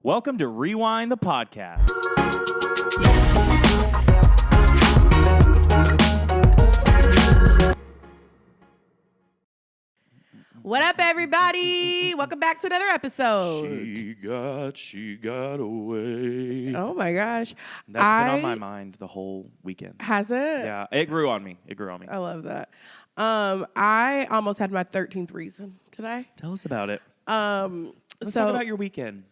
Welcome to Rewind the Podcast. What up, everybody? Welcome back to another episode. She got away. Oh my gosh. That's been on my mind the whole weekend. Has it? Yeah, it grew on me. I love that. I almost had my 13th reason today. Tell us about it. Let's So talk about your weekend.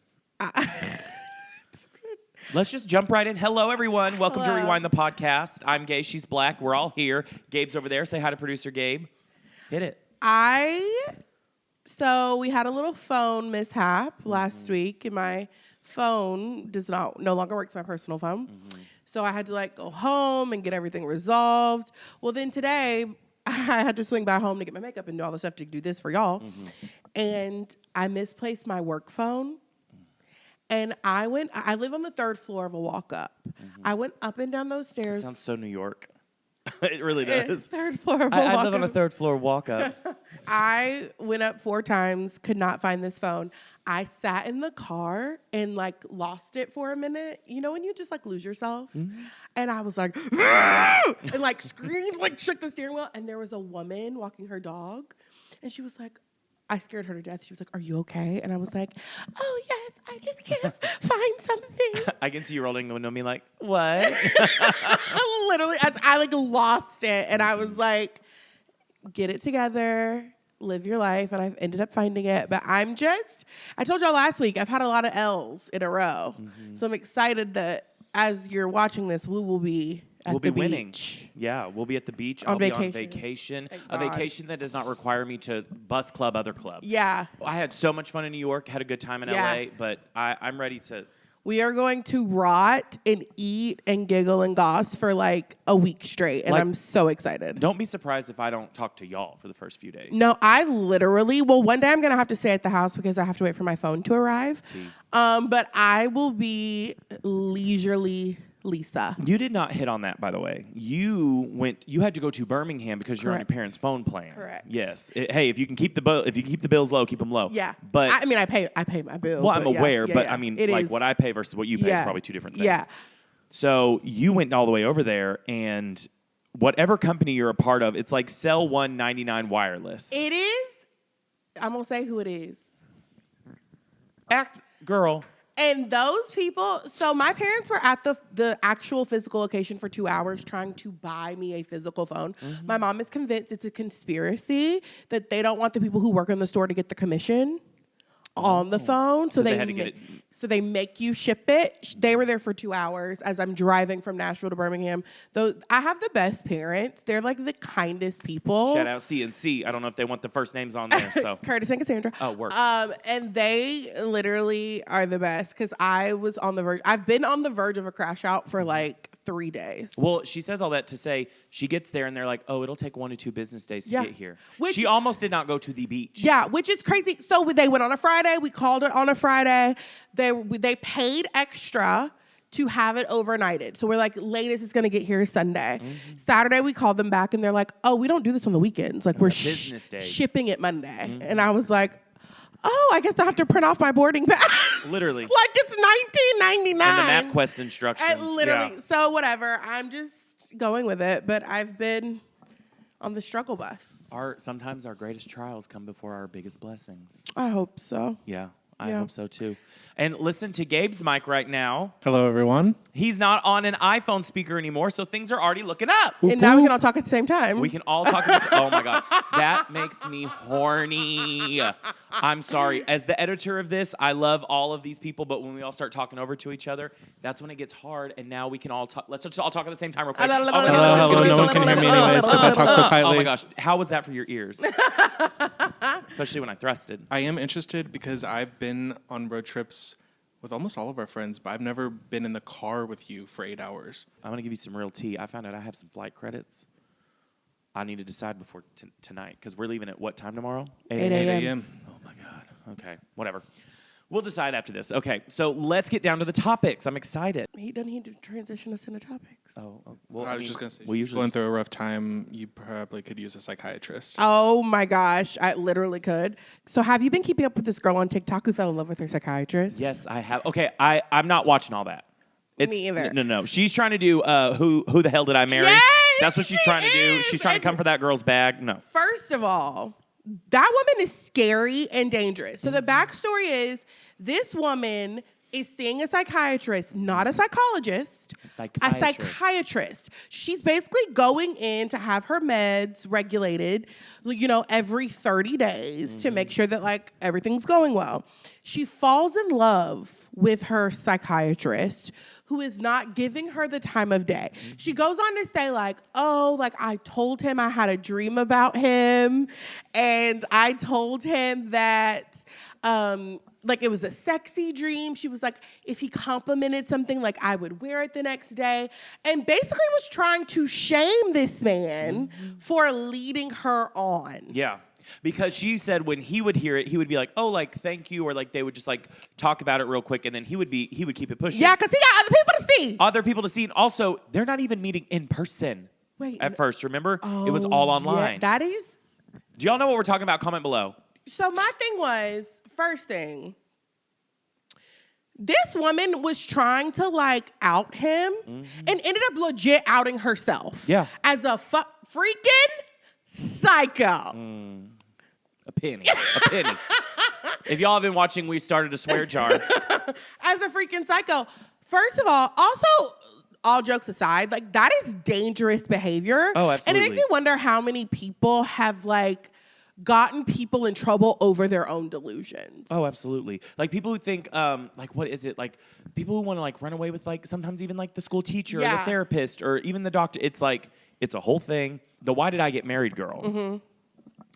Let's just jump right in. Hello, everyone. Welcome to Hello. Rewind the Podcast. I'm Gay. She's black. We're all here. Gabe's over there. Say hi to producer Gabe. Hit it. So we had a little phone mishap last week, and my phone no longer works, my personal phone. So I had to go home and get everything resolved. Well, then today I had to swing by home to get my makeup and do all the stuff to do this for y'all. And I misplaced my work phone. And I live on the 3rd floor of a WALKOUT. I went up and down those stairs. Sounds so New York. It really does. 3rd floor of a I WALKOUT. live on a 3rd floor walk up. I went up 4 times, could not find this phone. I sat in the car and lost it for a minute. You know when you just lose yourself? And I was like, and screamed, shook the steering wheel. And there was a woman walking her dog. And she was like, I scared her to death. She was like, "Are you okay?" And I was like, "Oh, yes, I just can't find something." I can see you rolling the window and being like, what? Literally, I lost it. And I was like, get it together, live your life. And I've ended up finding it. But I told y'all last week, I've had a lot of L's in a row. So I'm excited that as you're watching this, we will be at the winning. beach. Yeah, we'll be at the beach. On I'll vacation. be on vacation. Thank A God. vacation that does not require me to bus club other club. Yeah. I had so much fun in New York, had a good time in LA, but I'm ready to. We are going to rot and eat and giggle and goss for a week straight. And I'm so excited. Don't be surprised if I don't talk to y'all for the first few days. No, one day I'm going to have to stay at the house because I have to wait for my phone to arrive. But I will be leisurely Lisa. You did not hit on that, by the way. You had to go to Birmingham because you're on your parents' phone plan. Correct. Yes. Hey, if you can keep the bills low, keep them low. Yeah. But I pay my bills. well, I'm aware, but yeah. I mean, It is. what I pay versus what you pay is probably two different things. Yeah. So you went all the way over there, and whatever company you're a part of, it's like Cell 199 wireless. It is. I'm going to say who it is. Girl. And those people, so my parents were at the actual physical location for 2 hours trying to buy me a physical phone. My mom is convinced it's a conspiracy that they don't want the people who work in the store to get the commission on the phone. So they had to get it. So they make you ship it. They were there for 2 hours as I'm driving from Nashville to Birmingham. I have the best parents. They're the kindest people. Shout out C&C. I don't know if they want the first names on there. So Curtis and Cassandra. Oh, work. And they literally are the best because I was on the verge. I've been on the verge of a crash out for 3 days. Well, she says all that to say she gets there and they're like, oh, it'll take 1 to 2 business days to get here. She almost did not go to the beach. Yeah, which is crazy. So they went on a Friday. We called it on a Friday. They paid extra to have it overnighted. So we're like, latest it's going to get here Sunday. Saturday, we called them back and they're like, oh, we don't do this on the weekends. We're business days. shipping it Monday. And I was like, oh, I guess I have to print off my boarding pass. Literally. It's $19.99. And the MapQuest instructions. Literally. Yeah. So whatever. I'm just going with it. But I've been on the struggle bus. Sometimes our greatest trials come before our biggest blessings. I hope so. Yeah, I hope so too. And listen to Gabe's mic right now. Hello, everyone. He's not on an iPhone speaker anymore, so things are already looking up. And now we can all talk at the same time. We can all talk. Oh my God, that makes me horny. I'm sorry. As the editor of this, I love all of these people, but when we all start talking over to each other, that's when it gets hard. And now we can all talk. Let's just all talk at the same time real quick. Hello. No one can hear me anyways because I talk so quietly. Oh my gosh, how was that for your ears? Especially when I thrusted. I am interested because I've been on road trips with almost all of our friends, but I've never been in the car with you for 8 hours. I'm going to give you some real tea. I found out I have some flight credits. I need to decide before tonight because we're leaving at what time tomorrow? 8 a.m. Oh, my God. Okay, whatever. We'll decide after this. Okay, so let's get down to the topics. I'm excited. He doesn't need to transition us into topics. Well, I was just going to say, we she's usually going through a rough time. You probably could use a psychiatrist. Oh my gosh, I literally could. So have you been keeping up with this girl on TikTok who fell in love with her psychiatrist? Yes, I have. Okay, I'm not watching all that. Me either. No. She's trying to do who the hell did I marry? Yes, That's what she's trying to do. She's trying to come for that girl's bag. No. First of all, that woman is scary and dangerous. So the backstory is this woman is seeing a psychiatrist, not a psychologist, a psychiatrist. She's basically going in to have her meds regulated, every 30 days to make sure that like everything's going well. She falls in love with her psychiatrist, who is not giving her the time of day. She goes on to say I told him I had a dream about him, and I told him that it was a sexy dream. She was like, if he complimented something, I would wear it the next day. And basically was trying to shame this man for leading her on. Yeah. Because she said when he would hear it, he would be like, oh, thank you. Or they would just talk about it real quick. And then he would keep it pushing. Yeah, because he got other people to see. Other people to see. And also, they're not even meeting in person. At first, remember? It was all online. Yeah, that is. Do y'all know what we're talking about? Comment below. So my thing was, first thing, this woman was trying to out him and ended up legit outing herself. Yeah. As a freaking psycho. A penny. If y'all have been watching, we started a swear jar. As a freaking psycho. First of all, also, all jokes aside, that is dangerous behavior. Oh, absolutely. And it makes me wonder how many people have gotten people in trouble over their own delusions. Oh, absolutely. People who think, what is it? People who want to run away with sometimes even the school teacher or the therapist or even the doctor. It's it's a whole thing. The why did I get married girl?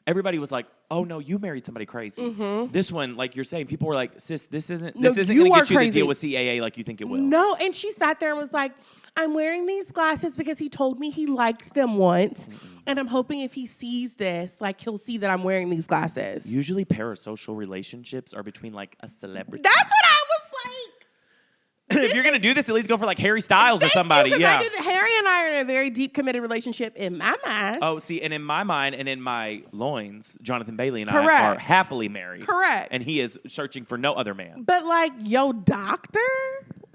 Everybody was like, oh no, you married somebody crazy. This one, you're saying, people were like, sis, this isn't going to get you to deal with CAA like you think it will. No, and she sat there and was like, I'm wearing these glasses because he told me he liked them once. And I'm hoping if he sees this, he'll see that I'm wearing these glasses. Usually parasocial relationships are between a celebrity. That's what I was like. If you're going to do this, at least go for Harry Styles or somebody. Yeah. Harry and I are in a very deep committed relationship in my mind. Oh, see, and in my mind and in my loins, Jonathan Bailey and Correct. I are happily married. Correct. And he is searching for no other man. But yo doctor?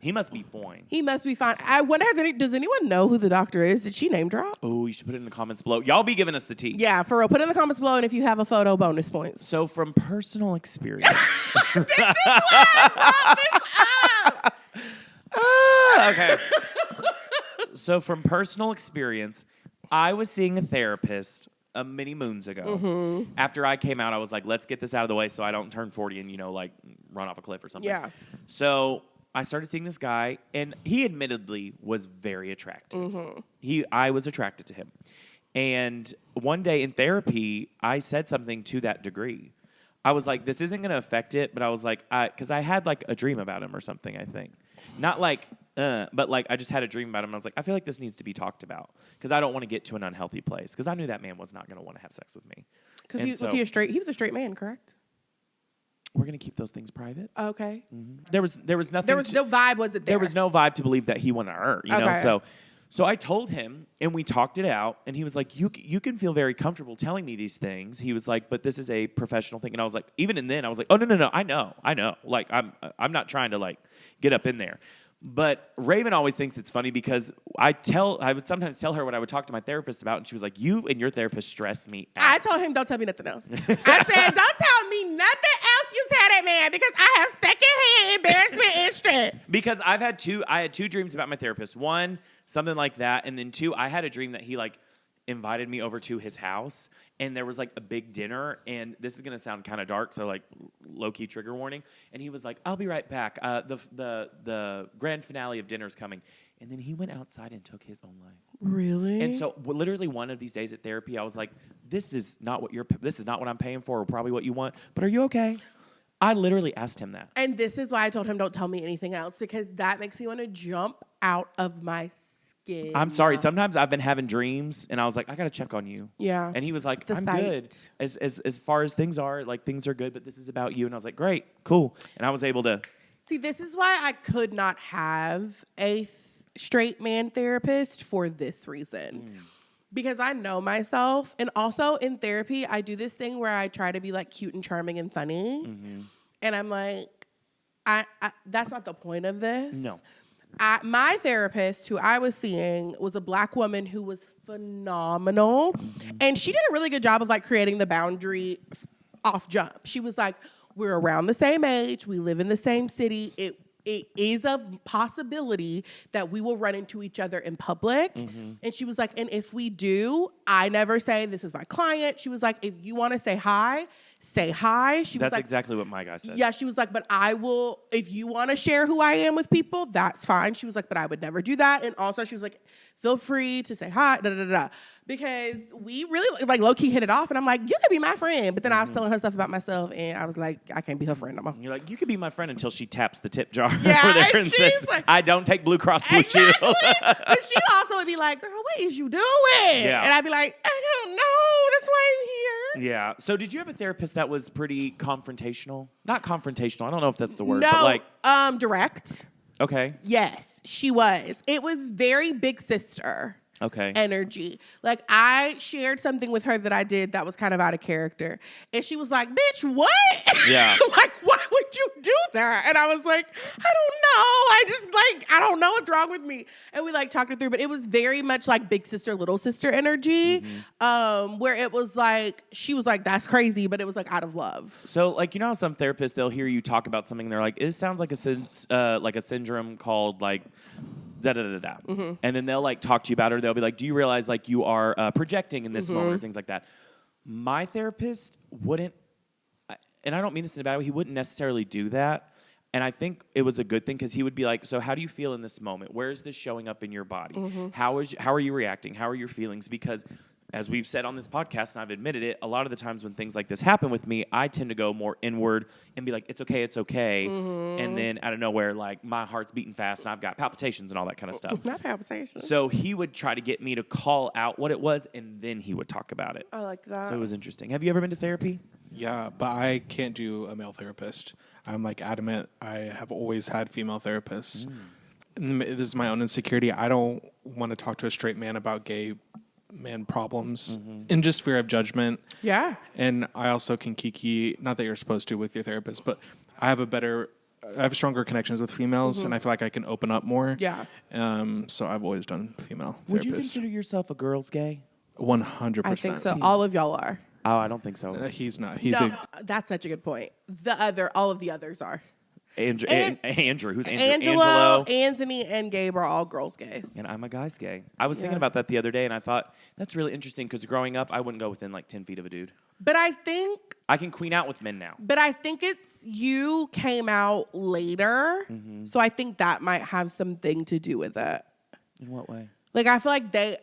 He must be fine. He must be fine. I wonder, does anyone know who the doctor is? Did she name drop? Oh, you should put it in the comments below. Y'all be giving us the tea. Yeah, for real. Put it in the comments below, and if you have a photo, bonus points. So from personal experience. This is why I brought this up. Okay. So from personal experience, I was seeing a therapist many moons ago. After I came out, I was like, let's get this out of the way so I don't turn 40 and, run off a cliff or something. Yeah. So I started seeing this guy, and he admittedly was very attractive. I was attracted to him. And one day in therapy, I said something to that degree. I was like, this isn't going to affect it, but I was like, because I had a dream about him or something, I think. Not but I just had a dream about him. And I was like, I feel like this needs to be talked about because I don't want to get to an unhealthy place because I knew that man was not going to want to have sex with me. Because he was a straight man, correct? We're going to keep those things private. Okay. There was nothing. There was no vibe, was it there? There was no vibe to believe that he wanted her, you know? So I told him, and we talked it out, and he was like, you can feel very comfortable telling me these things. He was like, but this is a professional thing. And I was like, even then, I was like, oh, no, I know. I'm not trying to, get up in there. But Raven always thinks it's funny because I would sometimes tell her what I would talk to my therapist about, and she was like, you and your therapist stress me out. I told him, don't tell me nothing else. I said, don't tell me nothing else you tell that man because I have secondhand embarrassment and stress. Because I had two dreams about my therapist. One, something like that, and then two, I had a dream that he invited me over to his house, and there was a big dinner, and this is gonna sound kind of dark, so low-key trigger warning. And he was like, I'll be right back. The grand finale of dinner's coming. And then he went outside and took his own life. Really? And so literally one of these days at therapy, I was like, this is not what I'm paying for or probably what you want, but are you okay? I literally asked him that. And this is why I told him don't tell me anything else because that makes me want to jump out of my skin. I'm sorry. Sometimes I've been having dreams, and I was like, I gotta check on you. Yeah. And he was like, The I'm sight. good. As far as things are, like things are good, but this is about you. And I was like, great, cool. And I was able to. See, this is why I could not have a straight man therapist for this reason. Because I know myself. And also in therapy, I do this thing where I try to be like cute and charming and funny. And I'm like, I that's not the point of this. No. My therapist, who I was seeing, was a Black woman who was phenomenal. And she did a really good job of like creating the boundary off jump. She was like, we're around the same age. We live in the same city. It is a possibility that we will run into each other in public. And she was like, and if we do, I never say, this is my client. She was like, if you want to say hi, say hi. She was That's like, exactly what my guy said. yeah, she was like, but I will, if you want to share who I am with people, that's fine. She was like, but I would never do that. And also she was like, feel free to say hi, da da da da. Because we really like low-key hit it off. And I'm like, you could be my friend. But then I was telling her stuff about myself and I was like, I can't be her friend no more. You're like, you could be my friend until she taps the tip jar Yeah, over there and and she's says, like- I don't take Blue Cross Blue Exactly. Shield. But she also would be like, girl, what is you doing? Yeah. And I'd be like, I don't know. That's why I'm here. Yeah. So did you have a therapist that was pretty confrontational? Not confrontational. I don't know if that's the word. No, But like, direct. okay. Yes, she was. It was very big sister. Okay. Energy. Like I shared something with her that I did that was kind of out of character. And she was like, bitch, what? Yeah. Like, why would you do that? And I was like, I don't know. I don't know what's wrong with me. And we like talked it through, but it was very much like big sister, little sister energy. Where it was like, she was like, that's crazy, but it was like out of love. So, like, you know how some therapists, they'll hear you talk about something and they're like, it sounds like a syndrome called like da-da-da-da. And then they'll like talk to you about it, or they'll be like, do you realize like you are projecting in this moment or things like that. My therapist wouldn't, and I don't mean this in a bad way, he wouldn't necessarily do that. And I think it was a good thing because he would be like, so how do you feel in this moment? Where is this showing up in your body? How are you reacting? How are your feelings? Because as we've said on this podcast, and I've admitted it, a lot of the times when things like this happen with me, I tend to go more inward and be like, it's okay, it's okay. And then out of nowhere, like my heart's beating fast and I've got palpitations and all that kind of stuff. Not palpitations. So he would try to get me to call out what it was and then he would talk about it. I like that. So it was interesting. Have you ever been to therapy? Yeah, but I can't do a male therapist. I'm like adamant. I have always had female therapists. And this is my own insecurity. I don't want to talk to a straight man about gay man problems in just fear of judgment. Yeah. And I also can kiki, not that you're supposed to with your therapist, but I have stronger connections with females and I feel like I can open up more. Yeah. So I've always done female Would you therapists. consider yourself a girl's gay? 100%. I think so. All of y'all are. Oh, I don't think so. He's not. He's No, that's such a good point. All of the others are. Andrew, who's Andrew? Angelo, Anthony, and Gabe are all girls' gays. And I'm a guy's gay. I was thinking Yeah. about that the other day, and I thought, that's really interesting, because growing up, I wouldn't go within like 10 feet of a dude. But I think I can queen out with men now. it's you came out later. So I think that might have something to do with it. In what way? Like, I feel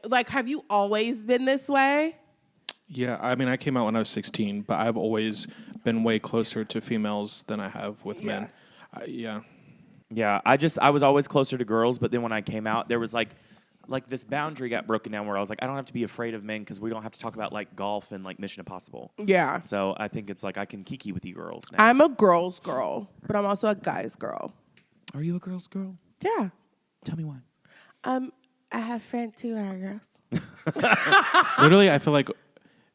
like have you always been this way? Yeah, I mean, I came out when I was 16, but I've always been way closer to females than I have with men. Yeah. Yeah, I was always closer to girls, but then when I came out, there was like this boundary got broken down where I was like, I don't have to be afraid of men because we don't have to talk about like golf and like Mission Impossible. Yeah. So I think it's like I can kiki with you girls now. I'm a girl's girl, but I'm also a guy's girl. Are you a girl's girl? Yeah. Tell me why. I have friends too, I guess. Literally, I feel like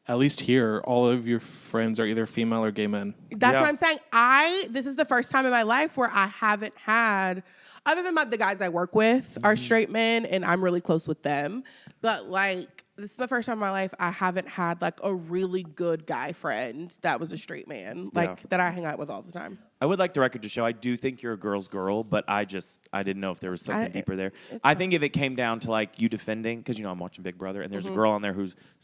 at least here, all of your friends are either female or gay men. That's Yeah. what I'm saying. This is the first time in my life where I haven't had, other than the guys I work with are straight men and I'm really close with them. But like, this is the first time in my life I haven't had like a really good guy friend that was a straight man, like that I hang out with all the time. I would like the record to show I do think you're a girl's girl, but I didn't know if there was something deeper there. I think if it came down to like you defending, because you know I'm watching Big Brother, and there's a girl on there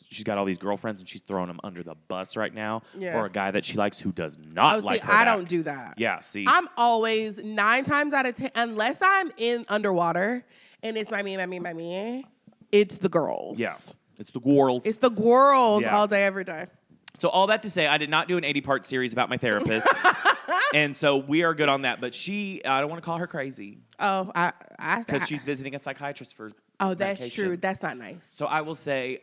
she's got all these girlfriends and she's throwing them under the bus right now for a guy that she likes who does not like her I back. don't do that. Yeah, see. I'm always 9 times out of 10, unless I'm in underwater and it's my me, it's the girls. Yeah. It's the girls. It's the girls Yeah. all day, every day. So all that to say, I did not do an 80-part series about my therapist. And so we are good on that. But I don't want to call her crazy. Oh, Because she's visiting a psychiatrist for Oh, that's medications. true. That's not nice. So I will say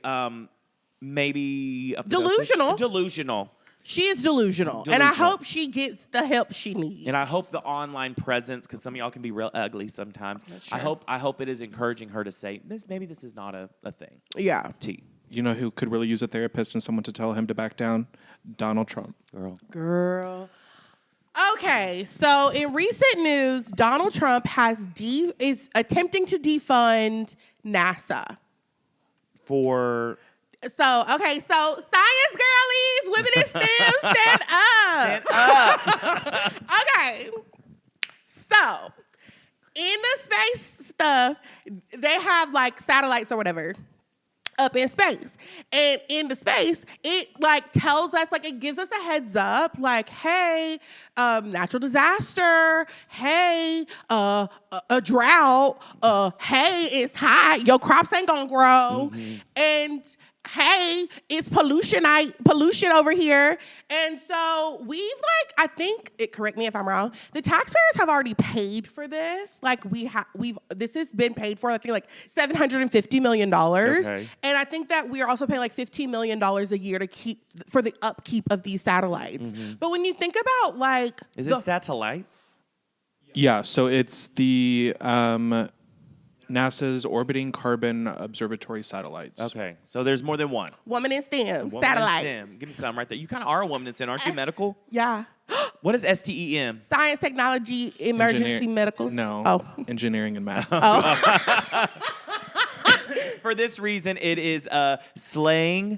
maybe up the Delusional. dosage. Delusional. She is delusional. And I hope she gets the help she needs. And I hope the online presence, because some of y'all can be real ugly sometimes. That's I true. hope it is encouraging her to say, maybe this is not a thing. Yeah. T. You know who could really use a therapist and someone to tell him to back down? Donald Trump. Girl. Okay, so in recent news, Donald Trump is attempting to defund NASA. For... So science girlies, women in STEM, stand up. Stand up. Okay. So, in the space stuff, they have like satellites or whatever up in space. And in the space, it like tells us, like it gives us a heads up, like, hey, natural disaster, hey, a drought, hey, it's hot, your crops ain't gonna grow. Mm-hmm. And hey, it's pollution over here. And so I think, correct me if I'm wrong, the taxpayers have already paid for this. Like this has been paid for, I think like $750 million. Okay. And I think that we are also paying like $15 million a year for the upkeep of these satellites. Mm-hmm. But when you think about like... Is it satellites? Yeah, so it's the NASA's orbiting carbon observatory satellites. Okay, so there's more than one. Woman in STEM, Woman in satellites. STEM. Give me some right there. You kind of are a woman in STEM, aren't you? Medical? Yeah. What is STEM? Science, technology, emergency medical. No. Oh. Engineering and math. For this reason, it is slang,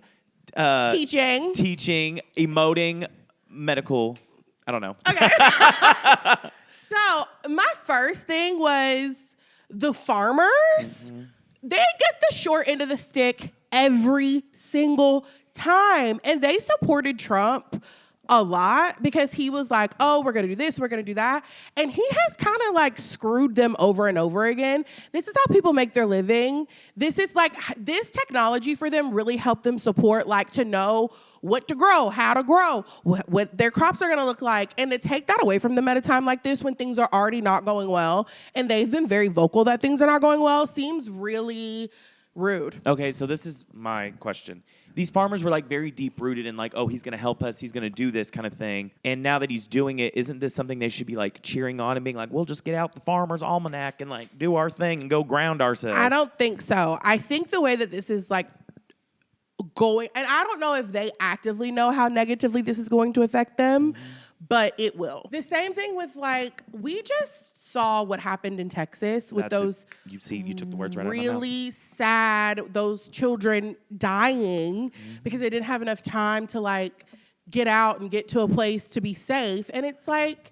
Teaching, emoting, medical. I don't know. Okay. So my first thing was the farmers. Mm-hmm. They get the short end of the stick every single time. And they supported Trump a lot because he was like, oh, we're going to do this, we're going to do that. And he has kind of like screwed them over and over again. This is how people make their living. This technology for them really helped them support, like, to know what to grow, how to grow, what their crops are going to look like. And to take that away from them at a time like this when things are already not going well, and they've been very vocal that things are not going well, seems really rude. Okay, so this is my question. These farmers were like very deep rooted in like, oh, he's going to help us, he's going to do this kind of thing. And now that he's doing it, isn't this something they should be like cheering on and being like, we'll just get out the Farmer's Almanac and like do our thing and go ground ourselves? I don't think so. I think the way that this is like going, and I don't know if they actively know how negatively this is going to affect them, but it will. The same thing with like, we just saw what happened in Texas with those you took the words right out of my mouth. really sad, those children dying because they didn't have enough time to like get out and get to a place to be safe. And it's like,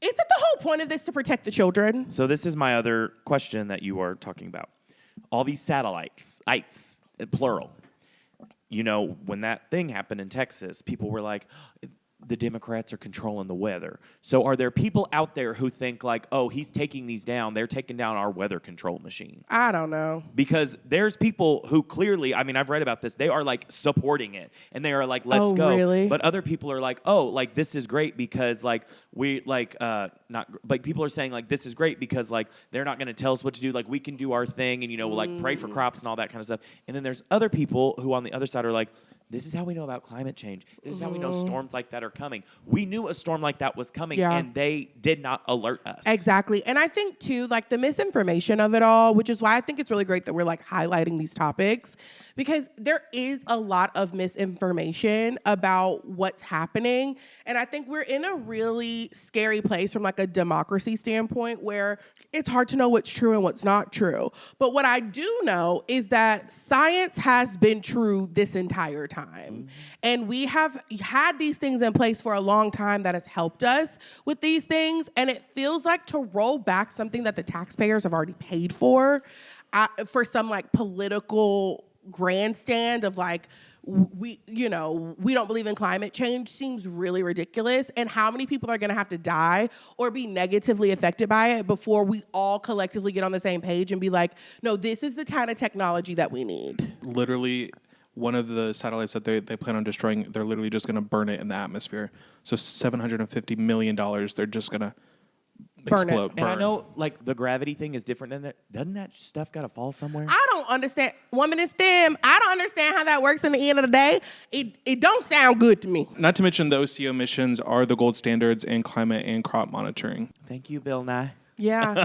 isn't the whole point of this to protect the children? So this is my other question that you are talking about. All these satellites, plural. You know, when that thing happened in Texas, people were like, the Democrats are controlling the weather. So are there people out there who think like, oh, he's taking these down, they're taking down our weather control machine? I don't know. Because there's people who clearly, I mean, I've read about this, they are like supporting it. And they are like, let's go. Really? But other people are like, oh, like this is great because like we like, not, like people are saying like, this is great because like they're not going to tell us what to do. Like we can do our thing and, you know, like pray for crops and all that kind of stuff. And then there's other people who on the other side are like, this is how we know about climate change. This is how we know storms like that are coming. We knew a storm like that was coming, and they did not alert us. Exactly. And I think, too, like the misinformation of it all, which is why I think it's really great that we're like highlighting these topics, because there is a lot of misinformation about what's happening. And I think we're in a really scary place from like a democracy standpoint where it's hard to know what's true and what's not true. But what I do know is that science has been true this entire time. Mm-hmm. And we have had these things in place for a long time that has helped us with these things. And it feels like to roll back something that the taxpayers have already paid for some like political grandstand of like, we don't believe in climate change seems really ridiculous. And how many people are going to have to die or be negatively affected by it before we all collectively get on the same page and be like, no, this is the kind of technology that we need. Literally, one of the satellites that they plan on destroying, they're literally just going to burn it in the atmosphere. So $750 million, they're just going to Burn it. And I know, like, the gravity thing is different than that. Doesn't that stuff got to fall somewhere? I don't understand. Woman in STEM, I don't understand how that works in the end of the day. It don't sound good to me. Not to mention the OCO missions are the gold standards in climate and crop monitoring. Thank you, Bill Nye. Yeah.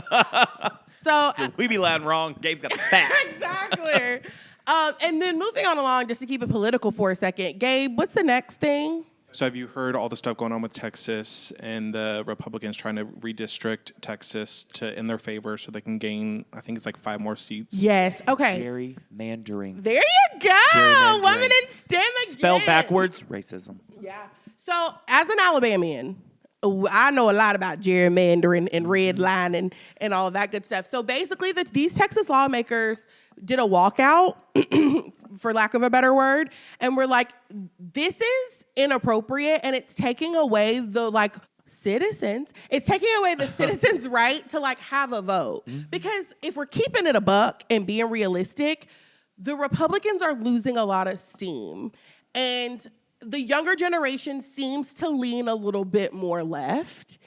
So We be loud and wrong. Gabe's got the facts. exactly. And then moving on along, just to keep it political for a second, Gabe, what's the next thing? So have you heard all the stuff going on with Texas and the Republicans trying to redistrict Texas in their favor so they can gain, I think it's like 5 more seats? Yes. Okay. Gerrymandering. There you go. Gerrymandering. Women in STEM again. Spelled backwards, racism. Yeah. So as an Alabamian, I know a lot about gerrymandering and redlining and all of that good stuff. So basically, these Texas lawmakers did a walkout, for lack of a better word, and we're like, this is inappropriate, and it's taking away the citizens. It's taking away the citizens' right to have a vote. Because if we're keeping it a buck and being realistic, the Republicans are losing a lot of steam, and the younger generation seems to lean a little bit more left.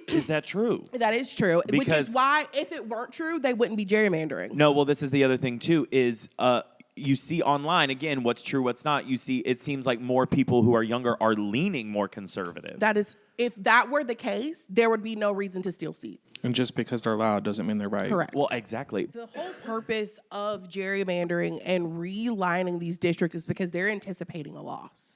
Is that true? That is true. Which Because- is why, if it weren't true, they wouldn't be gerrymandering. No, well, this is the other thing, too, is you see online, again, what's true, what's not. You see, it seems like more people who are younger are leaning more conservative. That is, if that were the case, there would be no reason to steal seats. And just because they're loud doesn't mean they're right. Correct. Well, exactly. The whole purpose of gerrymandering and relining these districts is because they're anticipating a loss.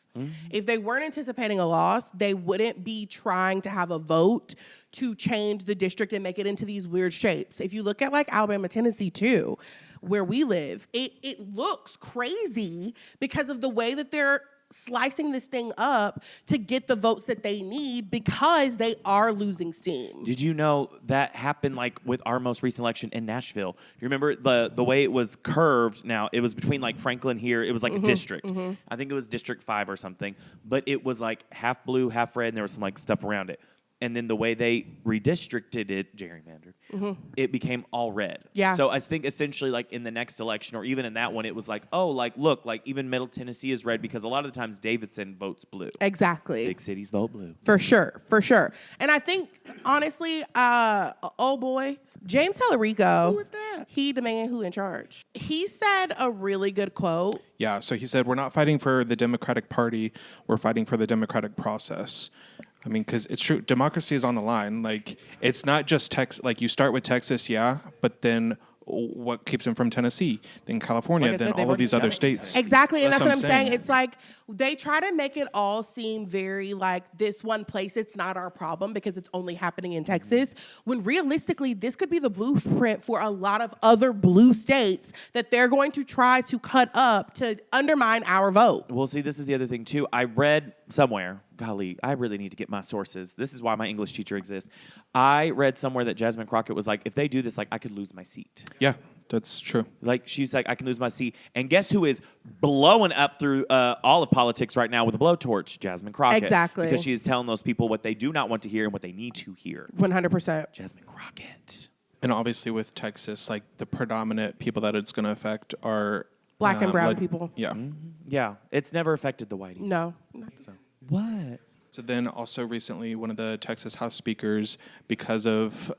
If they weren't anticipating a loss, they wouldn't be trying to have a vote to change the district and make it into these weird shapes. If you look at Alabama, Tennessee too, where we live, it looks crazy because of the way that they're slicing this thing up to get the votes that they need because they are losing steam. Did you know that happened with our most recent election in Nashville? You remember the way it was curved now? It was between Franklin here. It was like a district. I think it was District 5 or something. But it was half blue, half red, and there was some stuff around it. And then the way they redistricted it, gerrymandered, it became all red. Yeah. So I think essentially in the next election or even in that one, it was look, even Middle Tennessee is red because a lot of the times Davidson votes blue. Exactly. Big cities vote blue. For sure. And I think, honestly, oh boy, James Tallarico. Who was that? He, the man who in charge. He said a really good quote. Yeah, so he said, we're not fighting for the Democratic Party, we're fighting for the democratic process. I mean, because it's true, democracy is on the line. It's not just Texas. You start with Texas, yeah, but then what keeps them from Tennessee, then California, then all of these other states. Exactly, and that's what I'm saying. It's It's they try to make it all seem very this one place, it's not our problem because it's only happening in Texas, when realistically, this could be the blueprint for a lot of other blue states that they're going to try to cut up to undermine our vote. Well, see, this is the other thing, too. I read somewhere, golly, I really need to get my sources. This is why my English teacher exists. I read somewhere that Jasmine Crockett was if they do this, I could lose my seat. Yeah, that's true. She's I can lose my seat. And guess who is blowing up through all of politics right now with a blowtorch? Jasmine Crockett. Exactly. Because she is telling those people what they do not want to hear and what they need to hear. 100%. Jasmine Crockett. And obviously with Texas, the predominant people that it's going to affect are Black and brown people. Yeah. Yeah, it's never affected the whiteys. No. So, what? So then also recently, one of the Texas House speakers, because of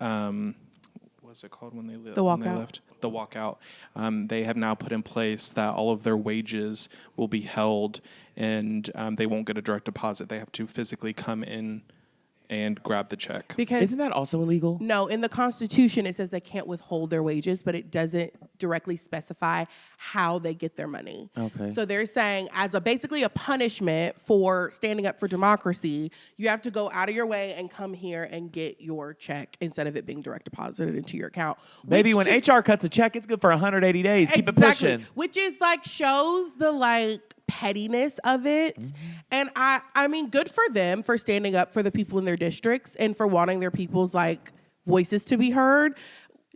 what's it called when they The walkout. left? The walkout. They have now put in place that all of their wages will be held, and they won't get a direct deposit. They have to physically come in and grab the check. Because Isn't that also illegal? no, in the Constitution, it says they can't withhold their wages, but it doesn't directly specify how they get their money. Okay. So they're saying as basically a punishment for standing up for democracy, you have to go out of your way and come here and get your check instead of it being direct deposited into your account. Maybe Which when HR cuts a check, it's good for 180 days. Keep it Exactly. pushing. Which is shows the pettiness of it. And I mean, good for them for standing up for the people in their districts and for wanting their people's voices to be heard.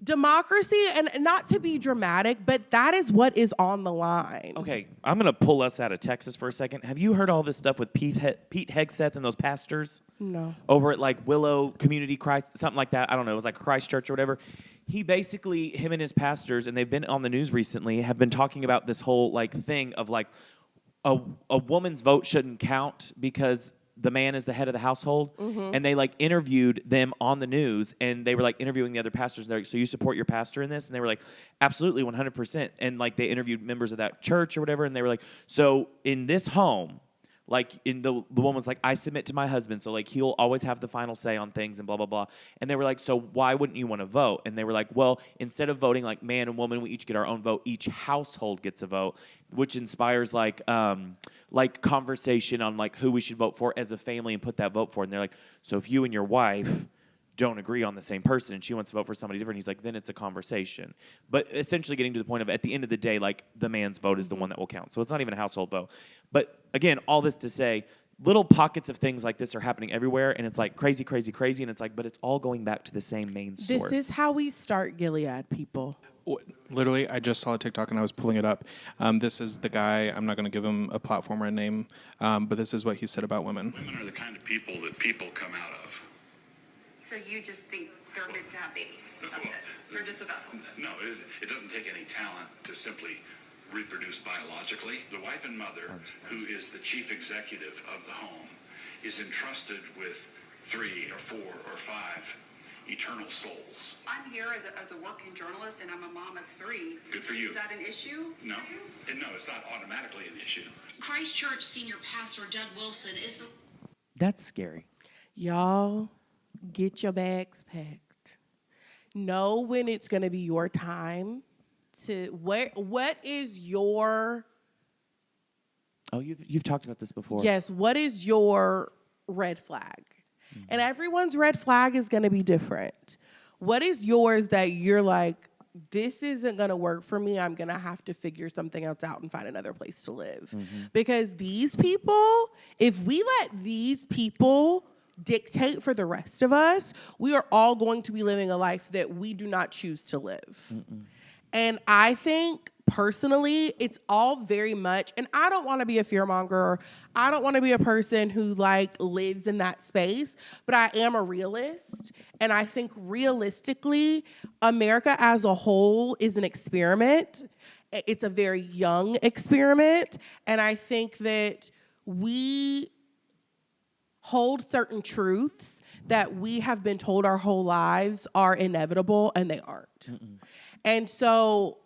Democracy, and not to be dramatic, but that is what is on the line. Okay, I'm going to pull us out of Texas for a second. Have you heard all this stuff with Pete Hegseth and those pastors? No. Over at Willow Community Christ, something like that. I don't know. It was Christ Church or whatever. He basically, him and his pastors, and they've been on the news recently, have been talking about this whole thing of a woman's vote shouldn't count because the man is the head of the household, and they like interviewed them on the news, and they were like interviewing the other pastors. And they're like, so you support your pastor in this? And they were like, absolutely, 100%. And like they interviewed members of that church or whatever, and they were like, so in this home, like in the woman was like, I submit to my husband, so like he'll always have the final say on things and blah, blah, blah. And they were like, so why wouldn't you want to vote? And they were like, well, instead of voting like man and woman, we each get our own vote. Each household gets a vote, which inspires like conversation on like who we should vote for as a family and put that vote for. And they're like, so if you and your wife don't agree on the same person and she wants to vote for somebody different, he's like, then it's a conversation. But essentially getting to the point of at the end of the day, like the man's vote is the one that will count. So it's not even a household vote. But again, all this to say, little pockets of things like this are happening everywhere, and it's like crazy, crazy, crazy, and it's like, but it's all going back to the same main source. This is how we start Gilead, people. Literally, I just saw a TikTok and I was pulling it up. This is the guy. I'm not going to give him a platform or a name, but this is what he said about women. Women are the kind of people that people come out of. So you just think they're meant to have babies? That's it. They're just a vessel. No, it doesn't take any talent to simply reproduce biologically. The wife and mother, who is the chief executive of the home, is entrusted with 3 or 4 or 5 eternal souls. I'm here as a working journalist, and I'm a mom of 3. Good for you. Is that an issue No, for you? no, it's not automatically an issue. Christ Church senior pastor Doug Wilson is the... That's scary. Y'all, get your bags packed. Know when it's going to be your time to what is your Oh, you've talked about this before. Yes, what is your red flag? And everyone's red flag is going to be different. What is yours that you're like, this isn't going to work for me. I'm going to have to figure something else out and find another place to live. Because these people, if we let these people dictate for the rest of us, we are all going to be living a life that we do not choose to live. And I think personally, it's all very much, and I don't want to be a fearmonger. I don't want to be a person who like lives in that space, but I am a realist. And I think realistically, America as a whole is an experiment. It's a very young experiment. And I think that we hold certain truths that we have been told our whole lives are inevitable, and they aren't. And so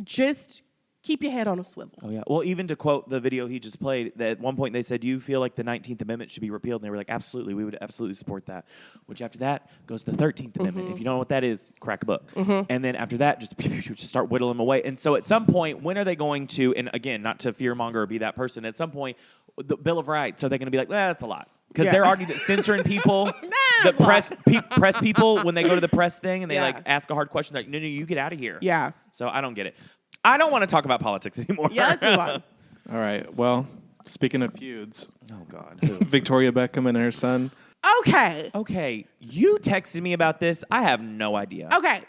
just keep your head on a swivel. Oh, yeah. Well, even to quote the video he just played, that at one point they said, you feel like the 19th Amendment should be repealed? And they were like, absolutely, we would absolutely support that. Which after that goes the 13th Amendment. If you don't know what that is, crack a book. And then after that, just start whittling them away. And so at some point, when are they going to, and again, not to fearmonger or be that person, at some point, the Bill of Rights, are they going to be like, that's a lot? Because they're already censoring people. The press people, when they go to the press thing and they like ask a hard question, they're like, no, you get out of here. Yeah. So I don't get it. I don't want to talk about politics anymore. Yeah, let's move on. All right. Well, speaking of feuds, Oh, God. Victoria Beckham and her son. Okay. Okay, you texted me about this. I have no idea. Okay.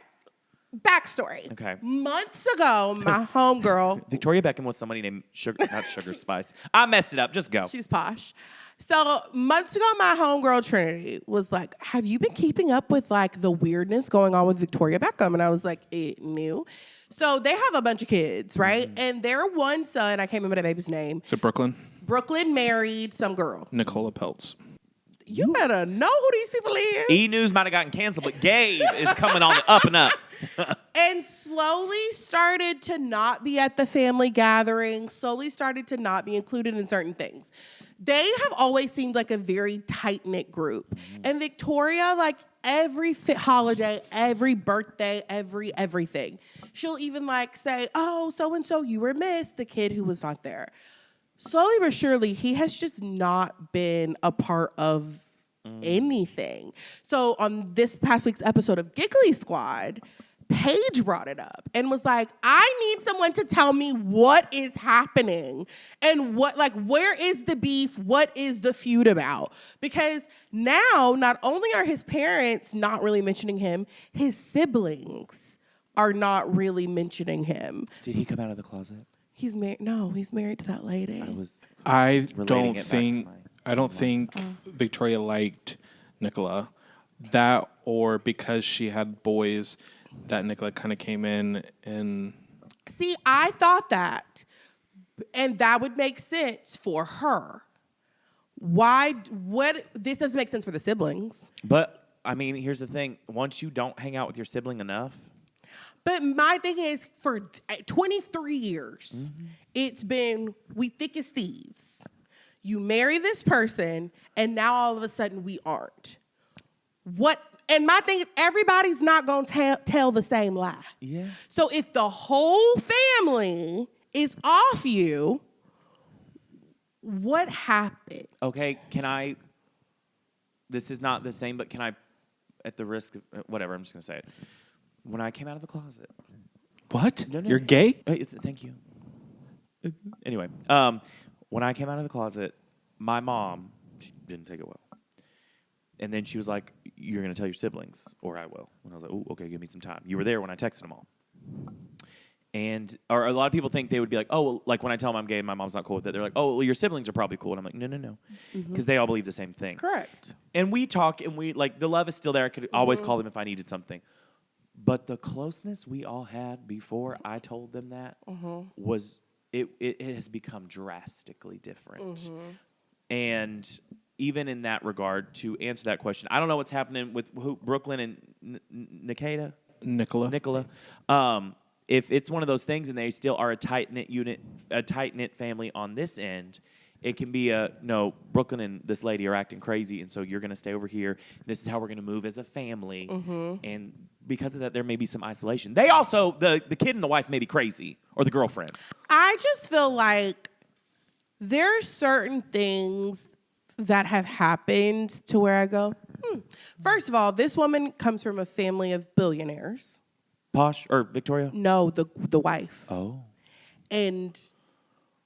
Backstory. Okay. Months ago, my homegirl, Victoria Beckham was somebody named not Sugar Spice. I messed it up. Just go. she's posh. So months ago, my homegirl Trinity was like, have you been keeping up with like the weirdness going on with Victoria Beckham? And I was like, new. So they have a bunch of kids, right? And their one son, I can't remember the baby's name. Is it Brooklyn? Brooklyn married some girl. Nicola Peltz. You better know who these people is. E-News might have gotten canceled, but Gabe is coming on the up and up. And slowly started to not be at the family gathering, slowly started to not be included in certain things. They have always seemed like a very tight-knit group. And Victoria, like every holiday, every birthday, everything, she'll even like say, oh, so-and-so, you were missed, the kid who was not there. Slowly but surely, he has just not been a part of anything. So on this past week's episode of Giggly Squad, Paige brought it up and was like, I need someone to tell me what is happening and what, like, where is the beef? What is the feud about? Because now, not only are his parents not really mentioning him, his siblings are not really mentioning him. Did he come out of the closet? He's married. No, he's married to that lady. I relating don't it back to think my- I don't think Victoria liked Nicola. That or because she had boys that Nicola kind of came in and See, I thought that, and that would make sense for her. This doesn't make sense for the siblings. But I mean, here's the thing: once you don't hang out with your sibling enough, But my thing is, for 23 years, it's been we thick as thieves. You marry this person, and now all of a sudden we aren't. What? And my thing is, everybody's not going to tell the same lie. Yeah. So if the whole family is off you, what happened? Okay, can I? This is not the same, but can I, at the risk of whatever, I'm just gonna say it. When I came out of the closet, What? No. You're gay? Thank you. Anyway, when I came out of the closet, my mom she didn't take it well, and then she was like, "You're gonna tell your siblings, or I will." And I was like, "Oh, okay, give me some time." You were there when I texted them all. Or a lot of people think they would be like, oh, well, like when I tell them I'm gay and my mom's not cool with it, they're like, oh, well, your siblings are probably cool. And I'm like, no. Because they all believe the same thing. Correct. And we talk and we, like, the love is still there. I could always call them if I needed something. But the closeness we all had before I told them that was, it has become drastically different. And even in that regard, to answer that question, I don't know what's happening with Brooklyn and Nicola. If it's one of those things and they still are a tight-knit unit, a tight-knit family on this end, it can be no, Brooklyn and this lady are acting crazy, and so you're going to stay over here. This is how we're going to move as a family. And because of that, there may be some isolation. They also, the kid and the wife may be crazy, or the girlfriend. I just feel like there are certain things that have happened to where I go, First of all, this woman comes from a family of billionaires. Posh or Victoria? No, the wife. Oh. And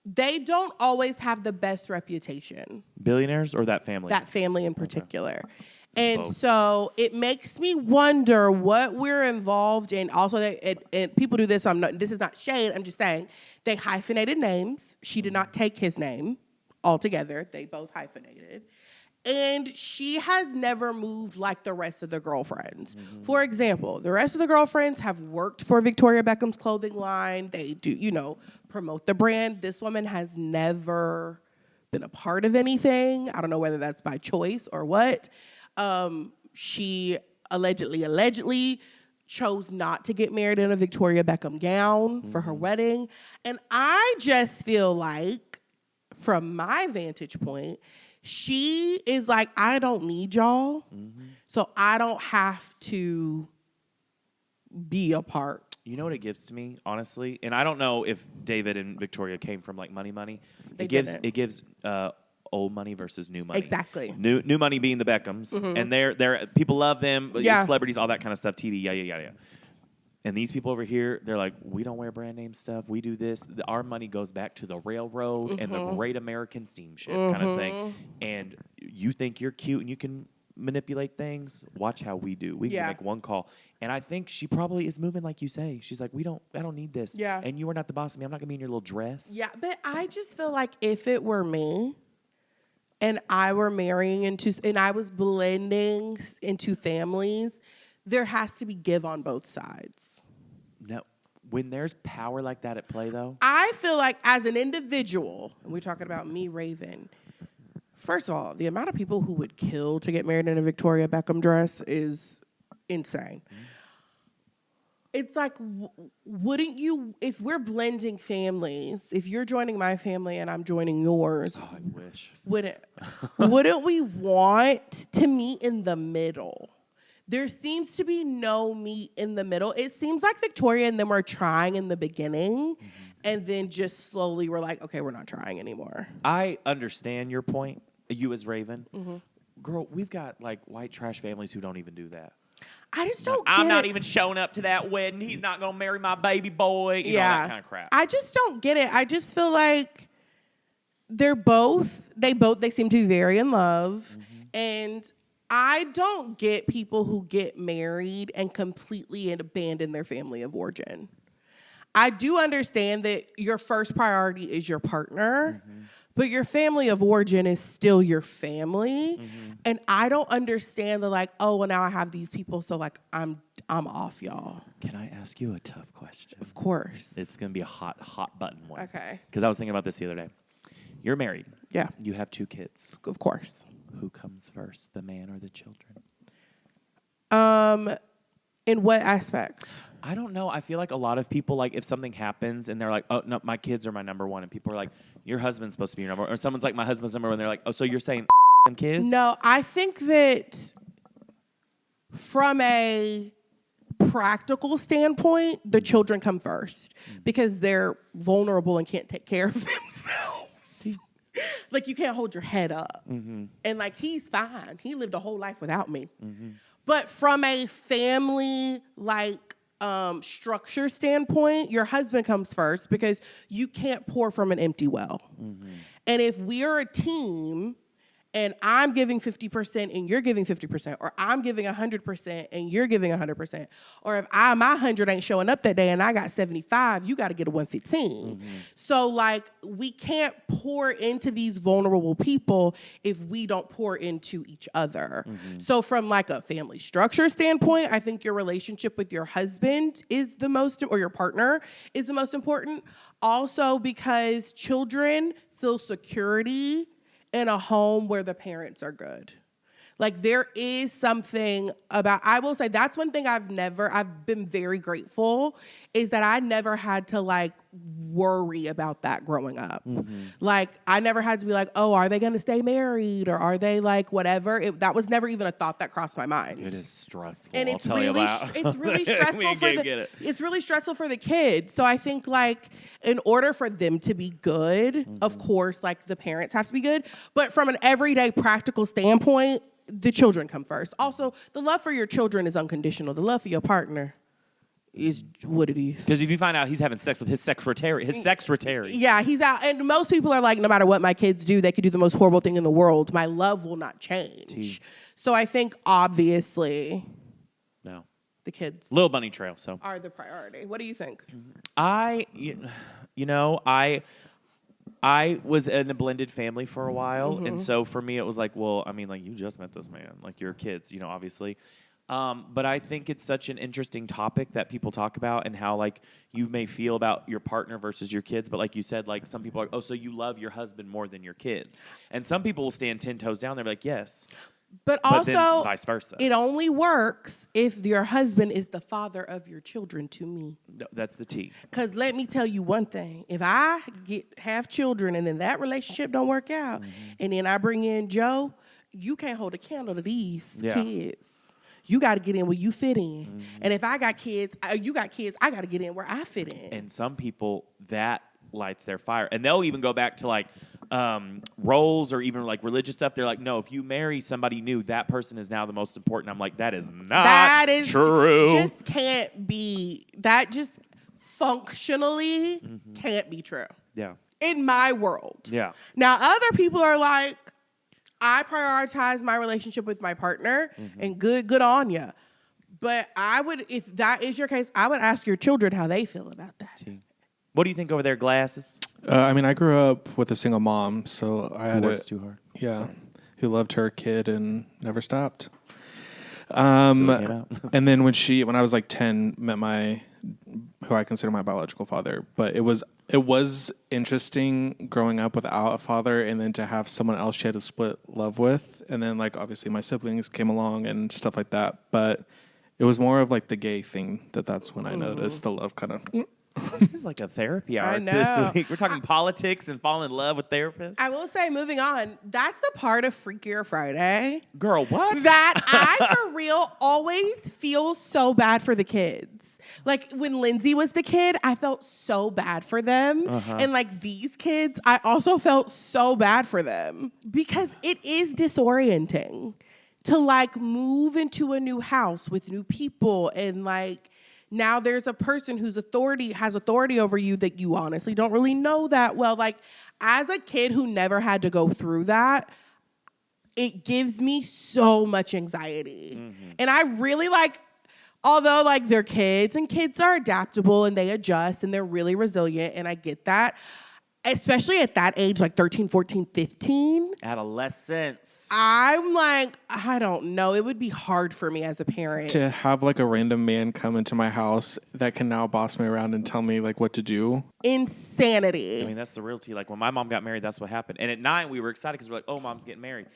they don't always have the best reputation. Billionaires or that family? That family in particular. And Both. so it makes me wonder what we're involved in. Also, and people do this. This is not shade. I'm just saying they hyphenated names. She did not take his name altogether. They both hyphenated. And she has never moved like the rest of the girlfriends. For example, the rest of the girlfriends have worked for Victoria Beckham's clothing line. They do, promote the brand. This woman has never been a part of anything. I don't know whether that's by choice or what. She allegedly chose not to get married in a Victoria Beckham gown for her wedding. And I just feel like, from my vantage point, she is like, I don't need y'all, so I don't have to be a part. You know what it gives to me, honestly? And I don't know if David and Victoria came from like money. They It gives didn't. Old money versus new money. Exactly. New money being the Beckhams, and they're people love them, Yeah. celebrities, all that kind of stuff, TV, yeah. And these people over here, they're like, we don't wear brand name stuff. We do this. Our money goes back to the railroad and the Great American Steamship kind of thing. And you think you're cute and you can manipulate things? Watch how we do. We can make one call. And I think she probably is moving like you say. She's like, I don't need this. Yeah. And you are not the boss of me. I'm not going to be in your little dress. Yeah, but I just feel like if it were me and I were marrying and I was blending into families, there has to be give on both sides. Now, when there's power like that at play, though, I feel like as an individual, and we're talking about me, Raven, first of all, the amount of people who would kill to get married in a Victoria Beckham dress is insane. It's like, wouldn't you, if we're blending families, if you're joining my family and I'm joining yours, I wish. wouldn't we want to meet in the middle? There seems to be no meet in the middle. It seems like Victoria and them are trying in the beginning, and then just slowly we're like, okay, we're not trying anymore. I understand your point, you as Raven. Girl, we've got like white trash families who don't even do that. I just don't I'm get not it. even showing up to that wedding. He's not going to marry my baby boy. You know, that kind of crap. I just don't get it. I just feel like they seem to be very in love. And I don't get people who get married and completely abandon their family of origin. I do understand that your first priority is your partner, but your family of origin is still your family. And I don't understand the well, now I have these people, so I'm off, y'all. Can I ask you a tough question? Of course. It's going to be a hot button one. Okay. Because I was thinking about this the other day. You're married. Yeah, You have 2 kids. of course. Who comes first, the man or the children? In what aspects? I don't know. I feel like a lot of people, like, if something happens and they're like, oh, no, my kids are my number one. And people are like, your husband's supposed to be your number one. Or someone's like, my husband's number one. And they're like, oh, so you're saying them kids? No, I think that from a practical standpoint, the children come first because they're vulnerable and can't take care of themselves. Like, you can't hold your head up. And, like, he's fine. He lived a whole life without me. But from a family, like, structure standpoint, your husband comes first because you can't pour from an empty well. And if we're a team and I'm giving 50% and you're giving 50%, or I'm giving 100% and you're giving 100%, or if my 100 ain't showing up that day and I got 75, you got to get a 115. So, like, we can't pour into these vulnerable people if we don't pour into each other. So from, like, a family structure standpoint, I think your relationship with your husband is the most, or your partner is the most important. Also because children feel security in a home where the parents are good. Like, there is something about, I will say that's one thing I've been very grateful, is that I never had to, like, worry about that growing up. Like, I never had to be like, oh, are they gonna stay married? Or are they, like, whatever? That was never even a thought that crossed my mind. It is stressful. And I'll tell you that. It's really stressful Me and for Gabe it's really stressful for the kids. So I think, like, in order for them to be good, of course, like, the parents have to be good. But from an everyday practical standpoint, the children come first. Also, the love for your children is unconditional. The love for your partner is what it is. Because if you find out he's having sex with his secretary. Yeah, he's out. And most people are like, no matter what my kids do, they could do the most horrible thing in the world. My love will not change. So I think, obviously, No. the kids Little bunny trail, so. are the priority. What do you think? I was in a blended family for a while, and so for me it was like, well, I mean, like, you just met this man, like, you're kids, obviously. But I think it's such an interesting topic that people talk about, and how, like, you may feel about your partner versus your kids. But like you said, like, some people are, oh, so you love your husband more than your kids. And some people will stand 10 toes down. They're like, yes. But then also, vice versa. it only works if your husband is the father of your children, to me. No, that's the T. Because let me tell you one thing. If I have children and then that relationship don't work out, and then I bring in Joe, you can't hold a candle to these kids. You got to get in where you fit in. And if I got kids, you got kids, I got to get in where I fit in. And some people, that lights their fire. And they'll even go back to, like, roles or even, like, religious stuff. They're like, no, if you marry somebody new, that person is now the most important. I'm like, that is not true. Just can't be. That just functionally can't be true. Yeah. In my world. Yeah. Now, other people are like, I prioritize my relationship with my partner, and good on ya. But I would, if that is your case, I would ask your children how they feel about that. What do you think over there, glasses? I mean, I grew up with a single mom, so I had works too hard. Yeah, who loved her kid and never stopped. And then when I was like 10, met who I consider my biological father. But it was interesting growing up without a father, and then to have someone else she had to split love with, and then, like, obviously my siblings came along and stuff like that. But it was more of, like, the gay thing that's when I noticed the love kind of. This is like a therapy hour this week. We're talking politics and falling in love with therapists. I will say, moving on, that's the part of Freakier Friday. Girl, what? That I, for real, always feel so bad for the kids. Like, when Lindsay was the kid, I felt so bad for them. And, like, these kids, I also felt so bad for them. Because it is disorienting to, like, move into a new house with new people, and, like, now there's a person whose has authority over you that you honestly don't really know that well. Like, as a kid who never had to go through that, it gives me so much anxiety. And I really, like, although, like, they're kids, and kids are adaptable and they adjust and they're really resilient, and I get that, especially at that age, like 13, 14, 15. Adolescence. I'm like, I don't know. It would be hard for me as a parent. To have like a random man come into my house that can now boss me around and tell me like what to do. Insanity. I mean, that's the real tea. Like when my mom got married, that's what happened. And at 9, we were excited because we're like, oh, mom's getting married.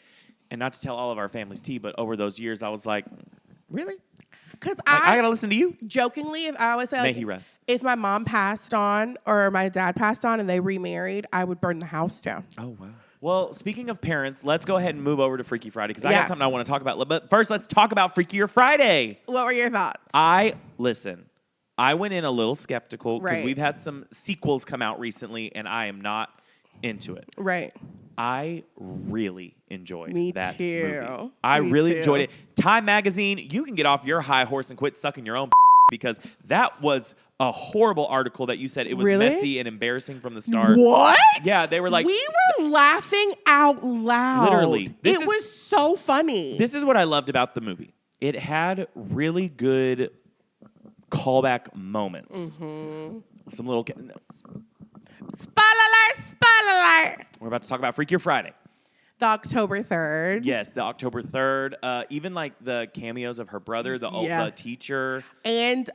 And not to tell all of our family's tea, but over those years, I was like, really? Because I got to listen to you? Jokingly, if I always say, May like, he rest. if my mom passed on or my dad passed on and they remarried, I would burn the house down. Oh, wow. Well, speaking of parents, let's go ahead and move over to Freaky Friday because I Yeah. got something I want to talk about. But first, let's talk about Freakier Friday. What were your thoughts? I went in a little skeptical because Right. we've had some sequels come out recently, and I am not into it. Right. I really enjoyed Me that too. movie. I Me really too. enjoyed it. Time Magazine, you can get off your high horse and quit sucking your own because that was a horrible article that you said it was Really? messy and embarrassing from the start. What? Yeah, they were like, we were laughing out loud. Literally. It was so funny. this is what I loved about the movie. It had really good callback moments. Some little. Spotlight. We're about to talk about Freakier Friday. The October 3rd. Yes, the October 3rd. Even like the cameos of her brother, the Yeah. teacher. And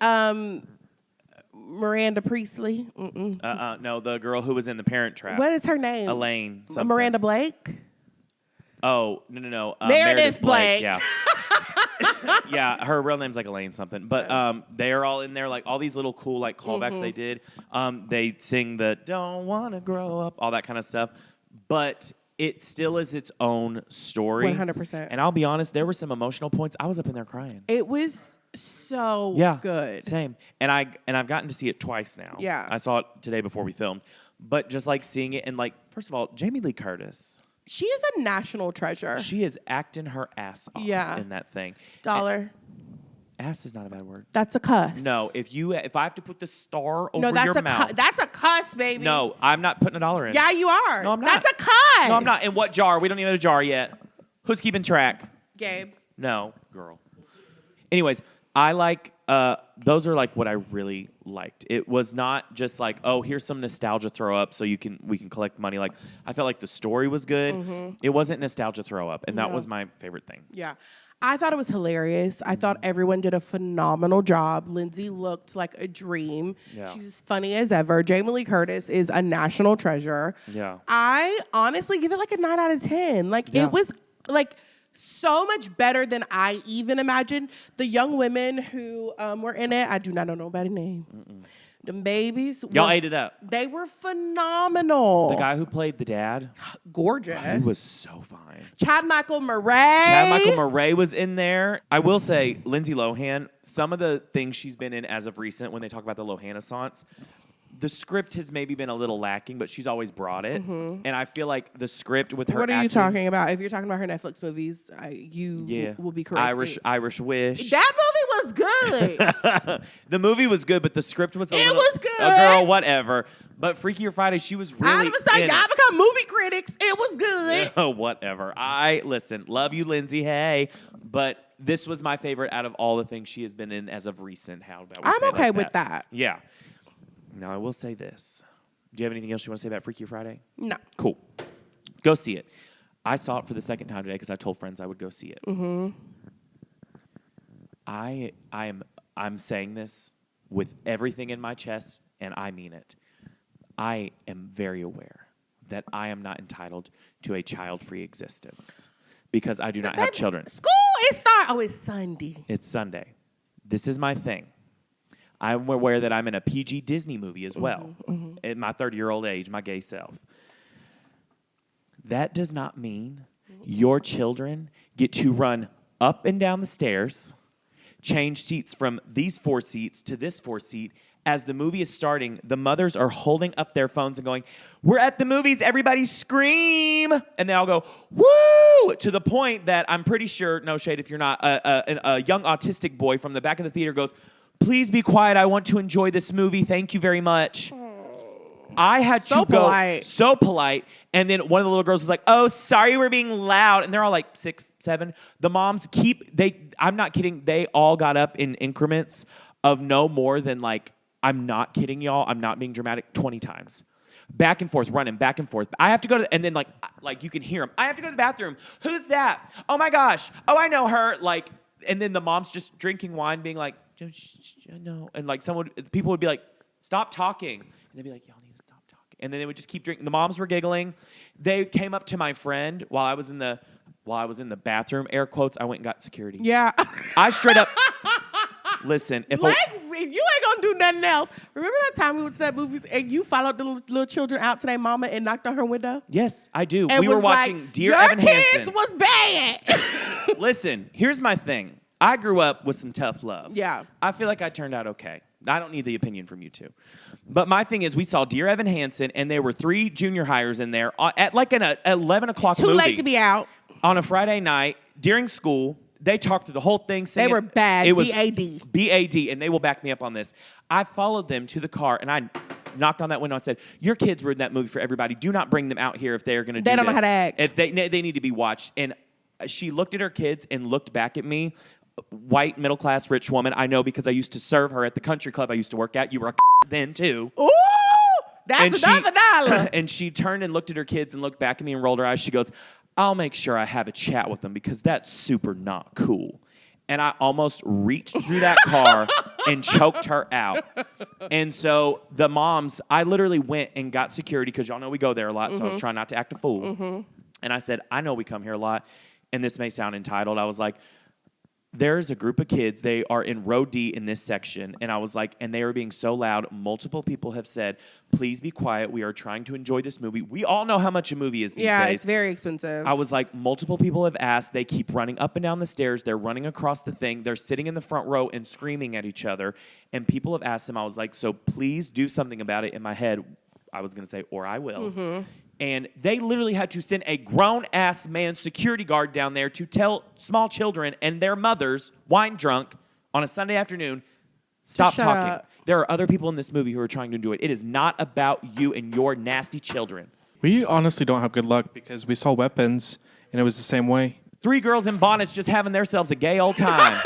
Miranda Priestley. No, the girl who was in the Parent Trap. What is her name? Elaine. Something. Miranda Blake? Oh, no. Meredith Blake. Yeah. Yeah, her real name's like Elaine something. But they're all in there, like all these little cool like callbacks they did. They sing the "Don't Wanna Grow Up," all that kind of stuff. But it still is its own story. 100%. And I'll be honest, there were some emotional points. I was up in there crying. It was so good. Same. And I've gotten to see it twice now. Yeah. I saw it today before we filmed. But just like seeing it and like, first of all, Jamie Lee Curtis. She is a national treasure. She is acting her ass off in that thing. Dollar. Ass is not a bad word. That's a cuss. No, if I have to put the star over No, that's your mouth. That's a cuss, baby. No, I'm not putting $1 in. Yeah, you are. No, I'm not. That's a cuss. No, I'm not. In what jar? We don't even have a jar yet. Who's keeping track? Gabe. No, girl. Anyways, I like those are like what I really liked. It was not just like, oh, here's some nostalgia throw up so we can collect money. Like I felt like the story was good. It wasn't nostalgia throw up, and that was my favorite thing. Yeah. I thought it was hilarious. I thought everyone did a phenomenal job. Lindsay looked like a dream. Yeah. She's funny as ever. Jamie Lee Curtis is a national treasure. Yeah. I honestly give it like a 9 out of 10. Like Yeah. it was like so much better than I even imagined. The young women who were in it, I do not know nobody's name. The babies. Y'all ate it up. They were phenomenal. The guy who played the dad, Gorgeous. he was so fine. Chad Michael Murray. Chad Michael Murray was in there. I will say, Lindsay Lohan, some of the things she's been in as of recent, when they talk about the Lohan-assance, the script has maybe been a little lacking, but she's always brought it. And I feel like the script with her What are you acting- talking about? If you're talking about her Netflix movies, you will be correct. Irish Wish. That movie was good. The movie was good, but the script was a It little... was good. Girl, whatever. But Freakier Friday, she was really I was like, in y'all it. become movie critics. It was good. Whatever. Listen, love you, Lindsay. Hey, but this was my favorite out of all the things she has been in as of recent. How about we I'm say it okay like with that. Yeah. Now I will say this. Do you have anything else you want to say about Freakier Friday? No. Cool. Go see it. I saw it for the second time today because I told friends I would go see it. I'm saying this with everything in my chest, and I mean it. I am very aware that I am not entitled to a child-free existence because I do not have children. School is it's Sunday. It's Sunday. This is my thing. I'm aware that I'm in a PG Disney movie as well at my 30-year-old age, my gay self. That does not mean your children get to run up and down the stairs, change seats from these 4 seats to this 4 seat. As the movie is starting, the mothers are holding up their phones and going, "We're at the movies, everybody scream!" And they all go, "Woo!" To the point that I'm pretty sure, no shade if you're not, a young autistic boy from the back of the theater goes, "Please be quiet. I want to enjoy this movie. Thank you very much." I had to go polite. so polite. And then one of the little girls was like, "Oh, sorry, we're being loud." And they're all like 6, 7. The moms I'm not kidding. They all got up in increments of no more than like, I'm not kidding y'all. I'm not being dramatic, 20 times. back and forth, running back and forth. I have to go to, and then like you can hear them. I have to go to the bathroom. Who's that? Oh my gosh. Oh, I know her. Like, and then the mom's just drinking wine, being like, no, and like people would be like, stop talking, and they'd be like, y'all need to stop talking, and then they would just keep drinking. The moms were giggling. They came up to my friend while I was in the bathroom. Air quotes. I went and got security. Yeah. I straight up. Listen, if you ain't gonna do nothing else. Remember that time we went to that movie and you followed the little children out to their mama and knocked on her window? Yes, I do. And we were was watching like, Dear your Evan kids Hansen. was bad. Listen, here's my thing. I grew up with some tough love. Yeah. I feel like I turned out okay. I don't need the opinion from you two. But my thing is, we saw Dear Evan Hansen, and there were 3 junior hires in there at like an 11 o'clock Too movie. late to be out. On a Friday night during school. They talked through the whole thing. Singing. They were bad. It was B-A-D. B-A-D, and they will back me up on this. I followed them to the car, and I knocked on that window and said, your kids were in that movie for everybody. Do not bring them out here if they're going to do this. They don't know how to act. If they need to be watched. And she looked at her kids and looked back at me. White, middle-class, rich woman. I know because I used to serve her at the country club I used to work at. You were a then, too. Ooh, that's another dollar. And she turned and looked at her kids and looked back at me and rolled her eyes. She goes, I'll make sure I have a chat with them because that's super not cool. And I almost reached through that car and choked her out. And so the moms, I literally went and got security because y'all know we go there a lot, so I was trying not to act a fool. And I said, I know we come here a lot, and this may sound entitled. I was like, there's a group of kids. They are in row D in this section. And I was like, and they are being so loud. Multiple people have said, please be quiet. We are trying to enjoy this movie. We all know how much a movie is these days. Yeah, it's very expensive. I was like, multiple people have asked. They keep running up and down the stairs. They're running across the thing. They're sitting in the front row and screaming at each other. And people have asked them. I was like, so please do something about it. In my head, I was going to say, or I will. And they literally had to send a grown-ass man security guard down there to tell small children and their mothers, wine drunk, on a Sunday afternoon, stop shut talking. up. There are other people in this movie who are trying to enjoy it. It is not about you and your nasty children. We honestly don't have good luck because we saw Weapons, and it was the same way. 3 girls in bonnets just having themselves a gay old time.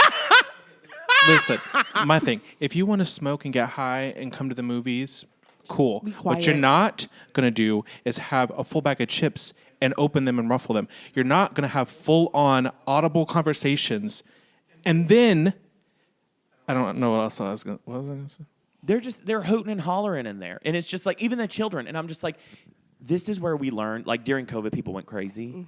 Listen, my thing, if you want to smoke and get high and come to the movies, cool. What you're not going to do is have a full bag of chips and open them and ruffle them. You're not going to have full-on audible conversations. And then, I don't know what else I was going to say. They're hooting and hollering in there. And it's just like, even the children. And I'm just like, this is where we learned, like during COVID, people went crazy.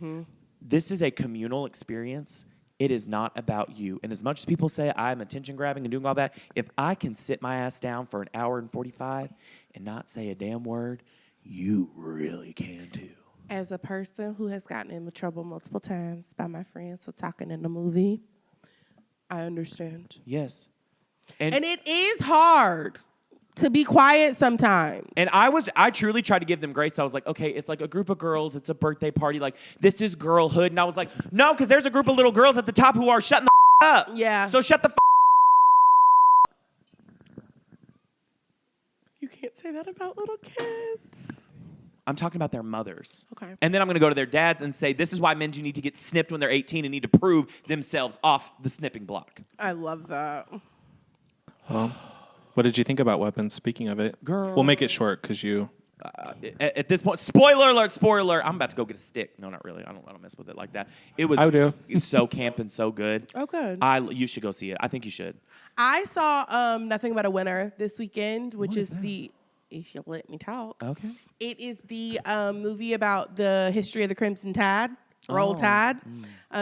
This is a communal experience. It is not about you. And as much as people say I'm attention grabbing and doing all that, if I can sit my ass down for an hour and 45 and not say a damn word, you really can too. As a person who has gotten into trouble multiple times by my friends for talking in the movie, I understand. Yes. And it is hard to be quiet sometimes. And I truly tried to give them grace. I was like, okay, it's like a group of girls. It's a birthday party. Like, this is girlhood. And I was like, no, because there's a group of little girls at the top who are shutting the up. Yeah. So shut the You can't say that about little kids. I'm talking about their mothers. Okay. And then I'm going to go to their dads and say, this is why men do need to get snipped when they're 18 and need to prove themselves off the snipping block. I love that. What did you think about Weapons? Speaking of it, Girl. we'll make it short because you. At this point, spoiler alert, spoiler alert. I'm about to go get a stick. No, not really. I don't mess with it like that. It was I do. so camp and so good. Oh, good. You should go see it. I think you should. I saw Nothing But a Winner this weekend, which is the, if you let me talk. Okay. It is the movie about the history of the Crimson Tide, Roll Tide.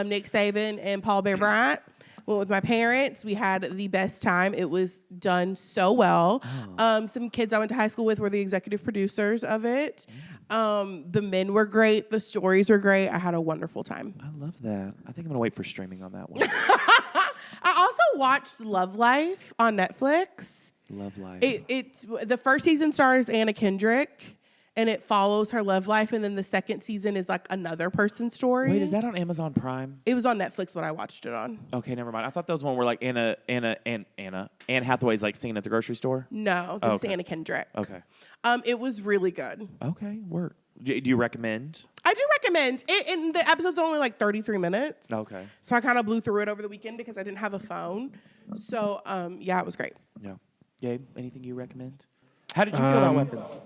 Nick Saban and Paul Bear Bryant. Went with my parents. We had the best time. It was done so well. Some kids I went to high school with were the executive producers of it. The men were great. The stories were great. I had a wonderful time. I love that. I think I'm going to wait for streaming on that one. I also watched Love Life on Netflix. Love Life. It's the first season stars Anna Kendrick, and it follows her love life, and then the second season is like another person's story. Wait, is that on Amazon Prime? It was on Netflix when I watched it on. Okay, never mind. I thought that was one where like Anne Hathaway's like singing at the grocery store. No, this is Anna Kendrick. Okay. It was really good. Okay, work. Do you recommend? I do recommend it, and the episode's only like 33 minutes. Okay. So I kind of blew through it over the weekend because I didn't have a phone. So yeah, it was great. No. Gabe, anything you recommend? How did you feel about Weapons?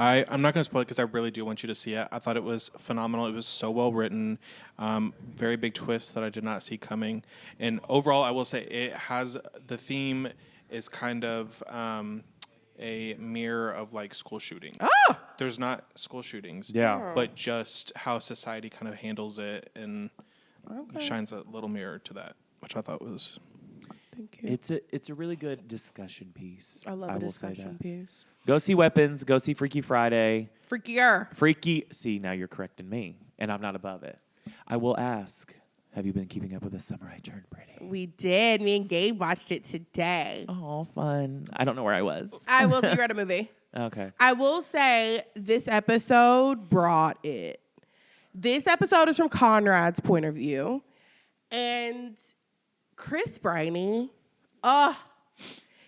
I'm not going to spoil it because I really do want you to see it. I thought it was phenomenal. It was so well written. Very big twist that I did not see coming. And overall, I will say it has the theme is kind of a mirror of like school shootings. There's not school shootings. Yeah. But just how society kind of handles it and shines a little mirror to that, which I thought was... Thank you. It's a really good discussion piece. I love a will say discussion that. piece. Go see Weapons. Go see Freaky Friday. Freakier. Freaky. See, now you're correcting me, and I'm not above it. I will ask, have you been keeping up with The Summer I Turned Pretty? We did. Me and Gabe watched it today. Oh, fun. I don't know where I was. I will figure out a movie. Okay. I will say this episode brought it. This episode is from Conrad's point of view. And Chris Briney,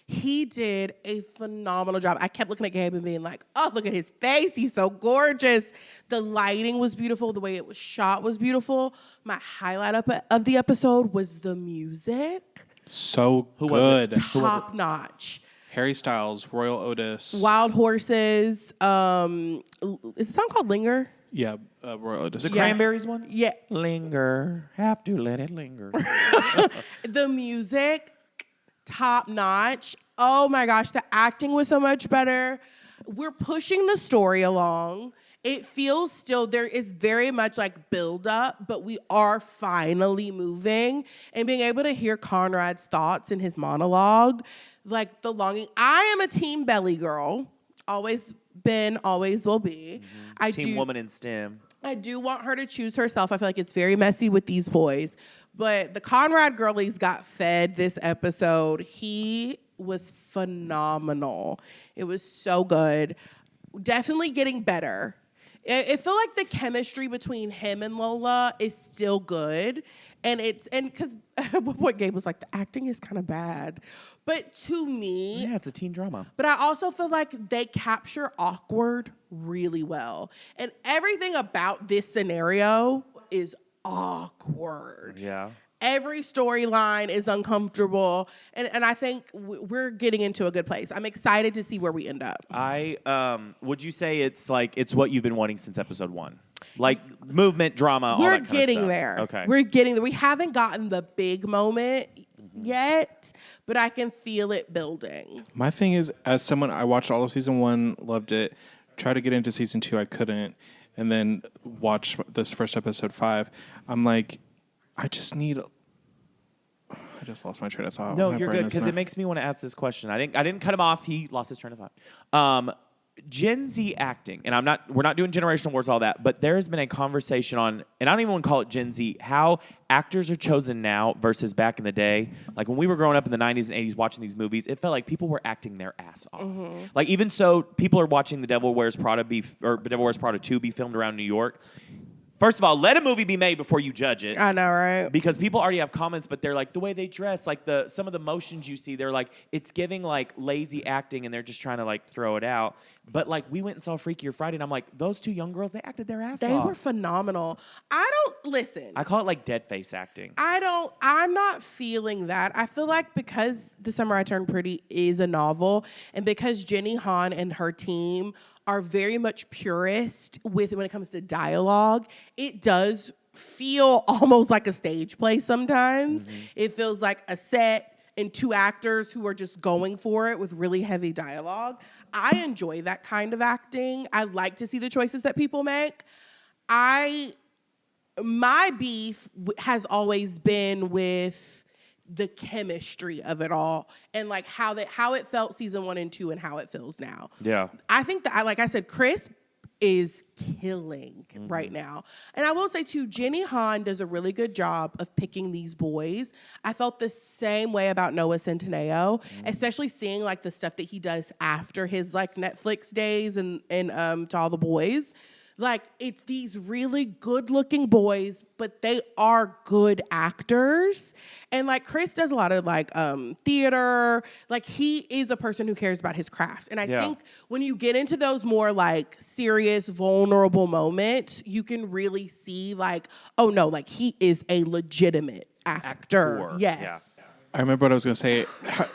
he did a phenomenal job. I kept looking at Gabe and being like, oh, look at his face. He's so gorgeous. The lighting was beautiful. The way it was shot was beautiful. My highlight of the episode was the music. So Who was it? good. Top notch. Harry Styles, Royal Otis. Wild Horses. Is the song called Linger? Yeah, Royal Otis. The Cranberries one? Yeah. Linger. Have to let it linger. The music, top notch. Oh my gosh, the acting was so much better. We're pushing the story along. It feels still, there is very much like build up, but we are finally moving and being able to hear Conrad's thoughts in his monologue, like the longing. I am a team Belly girl, always been, always will be. Team woman in STEM. I do want her to choose herself. I feel like it's very messy with these boys. But the Conrad girlies got fed this episode. He was phenomenal. It was so good. Definitely getting better. I feel like the chemistry between him and Lola is still good. And because at one point Gabe was like, the acting is kind of bad. But to me... Yeah, it's a teen drama. But I also feel like they capture awkward really well. And everything about this scenario is awkward. Yeah. Every storyline is uncomfortable. And I think we're getting into a good place. I'm excited to see where we end up. Would you say it's what you've been wanting since episode 1? Like movement, drama, all We're that kind of getting stuff. there. Okay. We're getting there. We haven't gotten the big moment yet, but I can feel it building. My thing is, as someone, I watched all of season 1, loved it. Tried to get into season 2, I couldn't. And then watch this first episode 5. I'm like, I just lost my train of thought. No, My you're brain good is because not- it makes me want to ask this question. I didn't cut him off. He lost his train of thought. Gen Z acting, and we're not doing generational wars, all that, but there has been a conversation on, and I don't even want to call it Gen Z, how actors are chosen now versus back in the day. Like when we were growing up in the 90s and 80s watching these movies, it felt like people were acting their ass off. Like even so, people are watching The Devil Wears Prada Devil Wears Prada 2 be filmed around New York. First of all, let a movie be made before you judge it. I know, right? Because people already have comments, but they're like, the way they dress, like some of the motions you see, they're like, it's giving like lazy acting and they're just trying to like throw it out. But like we went and saw Freakier Friday and I'm like, those two young girls, they acted their ass off. They were phenomenal. Listen. I call it like dead face acting. I'm not feeling that. I feel like because The Summer I Turned Pretty is a novel and because Jenny Han and her team are very much purist when it comes to dialogue, it does feel almost like a stage play sometimes. It feels like a set and two actors who are just going for it with really heavy dialogue. I enjoy that kind of acting. I like to see the choices that people make. My beef has always been with the chemistry of it all and like how it felt season 1 and 2 and how it feels now. Yeah. I think that, like I said, Chris is killing right now. And I will say too, Jenny Han does a really good job of picking these boys. I felt the same way about Noah Centineo, especially seeing like the stuff that he does after his like Netflix days and To All the Boys. Like, it's these really good-looking boys, but they are good actors. And, like, Chris does a lot of, like, theater. Like, he is a person who cares about his craft. And I think when you get into those more, like, serious, vulnerable moments, you can really see, like, oh, no, like, he is a legitimate actor. Yes. Yeah. I remember what I was going to say.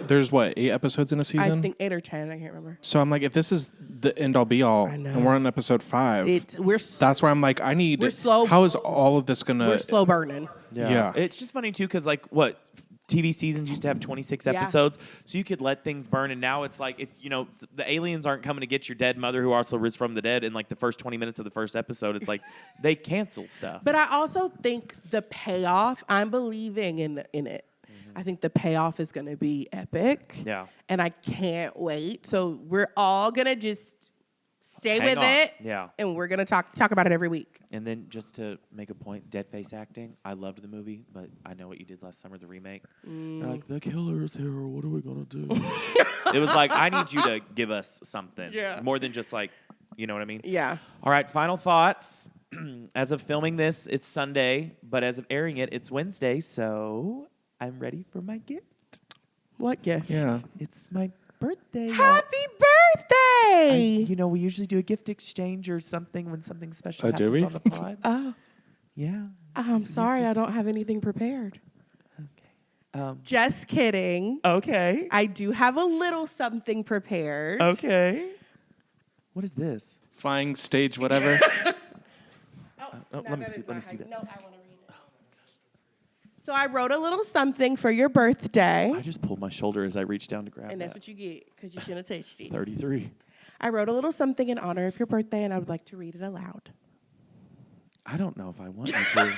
There's what, 8 episodes in a season? I think 8 or 10. I can't remember. So I'm like, if this is the end all be all, I know. and we're on episode 5, that's where I'm like, We're slow. how is all of this going to... We're slow burning. Yeah. It's just funny, too, because, like, what? TV seasons used to have 26 episodes, so you could let things burn, and now it's like, if the aliens aren't coming to get your dead mother who also rose from the dead in, like, the first 20 minutes of the first episode, it's like, they cancel stuff. But I also think the payoff, I'm believing in it. I think the payoff is going to be epic. Yeah. And I can't wait. So we're all going to just stay with it. Yeah. And we're going to talk about it every week. And then just to make a point, dead face acting. I loved the movie, but I know what you did last summer, the remake. They're like, the killer's here. What are we going to do? It was like, I need you to give us something. Yeah. More than just like, you know what I mean? Yeah. All right, final thoughts. As of filming this, it's Sunday, but as of airing it, it's Wednesday, so I'm ready for my gift. What gift? Yeah. It's my birthday. Happy birthday! We usually do a gift exchange or something when something special do happens we? on the pod. Oh, Yeah. I'm sorry. I don't have anything prepared. Okay. Just kidding. Okay. I do have a little something prepared. Okay. What is this? Flying stage, whatever. Let me see that. No, I want to read it. So I wrote a little something for your birthday. I just pulled my shoulder as I reached down to grab And that's that. what you get because you shouldn't have touched it. 33. I wrote a little something in honor of your birthday, and I would like to read it aloud. I don't know if I want you to.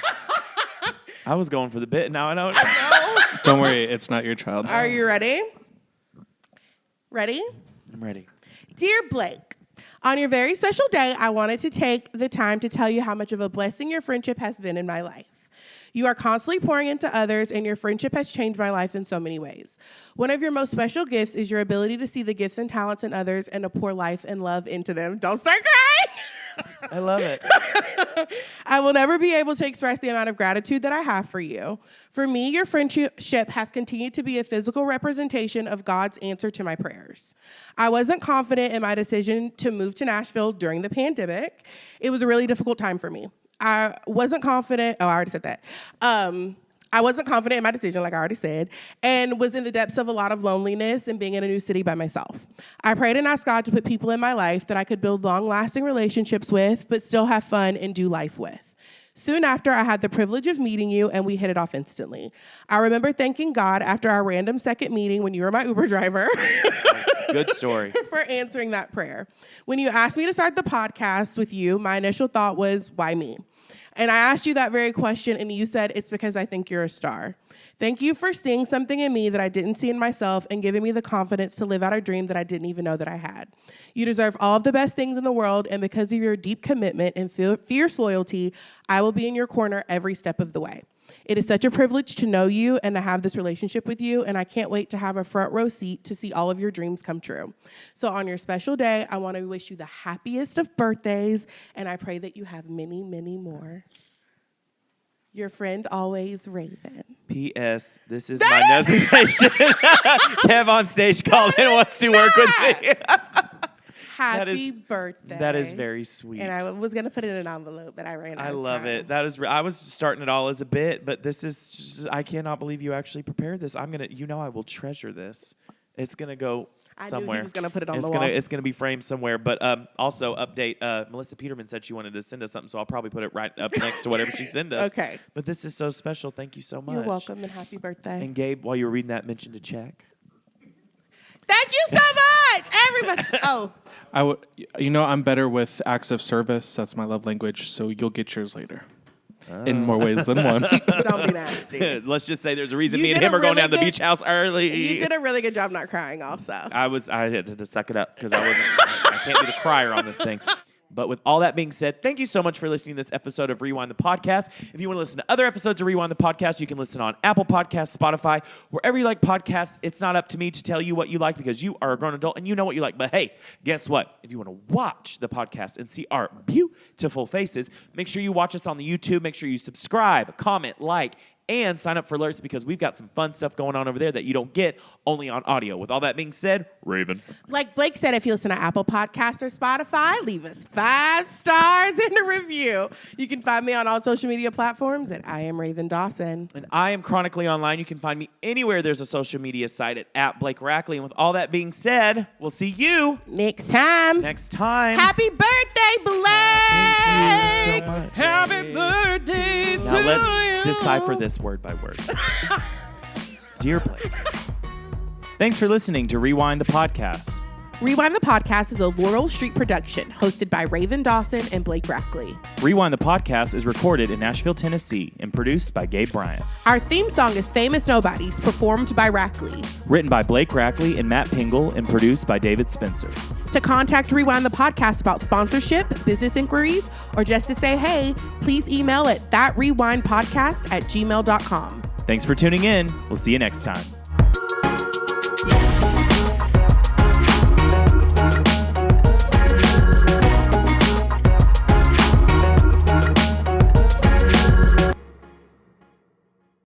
I was going for the bit, and now I don't. Don't worry, it's not your child. Are you ready? Ready? I'm ready. Dear Blake, on your very special day, I wanted to take the time to tell you how much of a blessing your friendship has been in my life. You are constantly pouring into others, and your friendship has changed my life in so many ways. One of your most special gifts is your ability to see the gifts and talents in others and to pour life and love into them. Don't start crying! I love it. I will never be able to express the amount of gratitude that I have for you. For me, your friendship has continued to be a physical representation of God's answer to my prayers. I wasn't confident in my decision to move to Nashville during the pandemic. It was a really difficult time for me. I wasn't confident. Oh, I already said that. I wasn't confident in my decision, like I already said, and was in the depths of a lot of loneliness and being in a new city by myself. I prayed and asked God to put people in my life that I could build long-lasting relationships with, but still have fun and do life with. Soon after, I had the privilege of meeting you, and we hit it off instantly. I remember thanking God after our random second meeting when you were my Uber driver. Good story. For answering that prayer. When you asked me to start the podcast with you, my initial thought was, why me? And I asked you that very question, and you said, it's because I think you're a star. Thank you for seeing something in me that I didn't see in myself and giving me the confidence to live out a dream that I didn't even know that I had. You deserve all of the best things in the world, and because of your deep commitment and fierce loyalty, I will be in your corner every step of the way. It is such a privilege to know you and to have this relationship with you, and I can't wait to have a front row seat to see all of your dreams come true. So on your special day, I want to wish you the happiest of birthdays, and I pray that you have many, many more. Your friend always, Raven. P.S. This is my designation. Kev on stage called in, wants to work with me. Happy birthday. That is very sweet. And I was going to put it in an envelope, but I ran out of time. I love it. That is. I was starting it all as a bit, but this is just, I cannot believe you actually prepared this. I'm going to, I will treasure this. It's going to go somewhere. I knew he was going to put it on the wall. It's going to be framed somewhere. But also, update, Melissa Peterman said she wanted to send us something, so I'll probably put it right up next to whatever she sent us. Okay. But this is so special. Thank you so much. You're welcome, and happy birthday. And Gabe, while you were reading that, mentioned a check. Thank you so much, everybody. Oh. I'm better with acts of service. That's my love language. So you'll get yours later. In more ways than one. Don't be nasty. Let's just say there's a reason You me and did him a are going really down to the good- beach house early. You did a really good job not crying also. I had to suck it up because I can't be the crier on this thing. But with all that being said, thank you so much for listening to this episode of Rewind the Podcast. If you want to listen to other episodes of Rewind the Podcast, you can listen on Apple Podcasts, Spotify, wherever you like podcasts. It's not up to me to tell you what you like because you are a grown adult and you know what you like. But hey, guess what? If you want to watch the podcast and see our beautiful faces, make sure you watch us on the YouTube. Make sure you subscribe, comment, like, and sign up for alerts because we've got some fun stuff going on over there that you don't get only on audio. With all that being said, Raven. Like Blake said, if you listen to Apple Podcasts or Spotify, leave us 5 stars in the review. You can find me on all social media platforms at I am Raven Dawson. And I am chronically online. You can find me anywhere there's a social media site at Blake Rackley. And with all that being said, we'll see you Next time. Happy birthday, Blake! Thank you so much. Happy birthday to Now let's decipher this word by word. Dear Blake, thanks for listening to Rewind the Podcast. Rewind the Podcast is a Laurel Street production hosted by Raven Dawson and Blake Rackley. Rewind the Podcast is recorded in Nashville, Tennessee and produced by Gabe Bryant. Our theme song is Famous Nobodies, performed by Rackley. Written by Blake Rackley and Matt Pingle and produced by David Spencer. To contact Rewind the Podcast about sponsorship, business inquiries, or just to say hey, please email at thatrewindpodcast@gmail.com. Thanks for tuning in. We'll see you next time.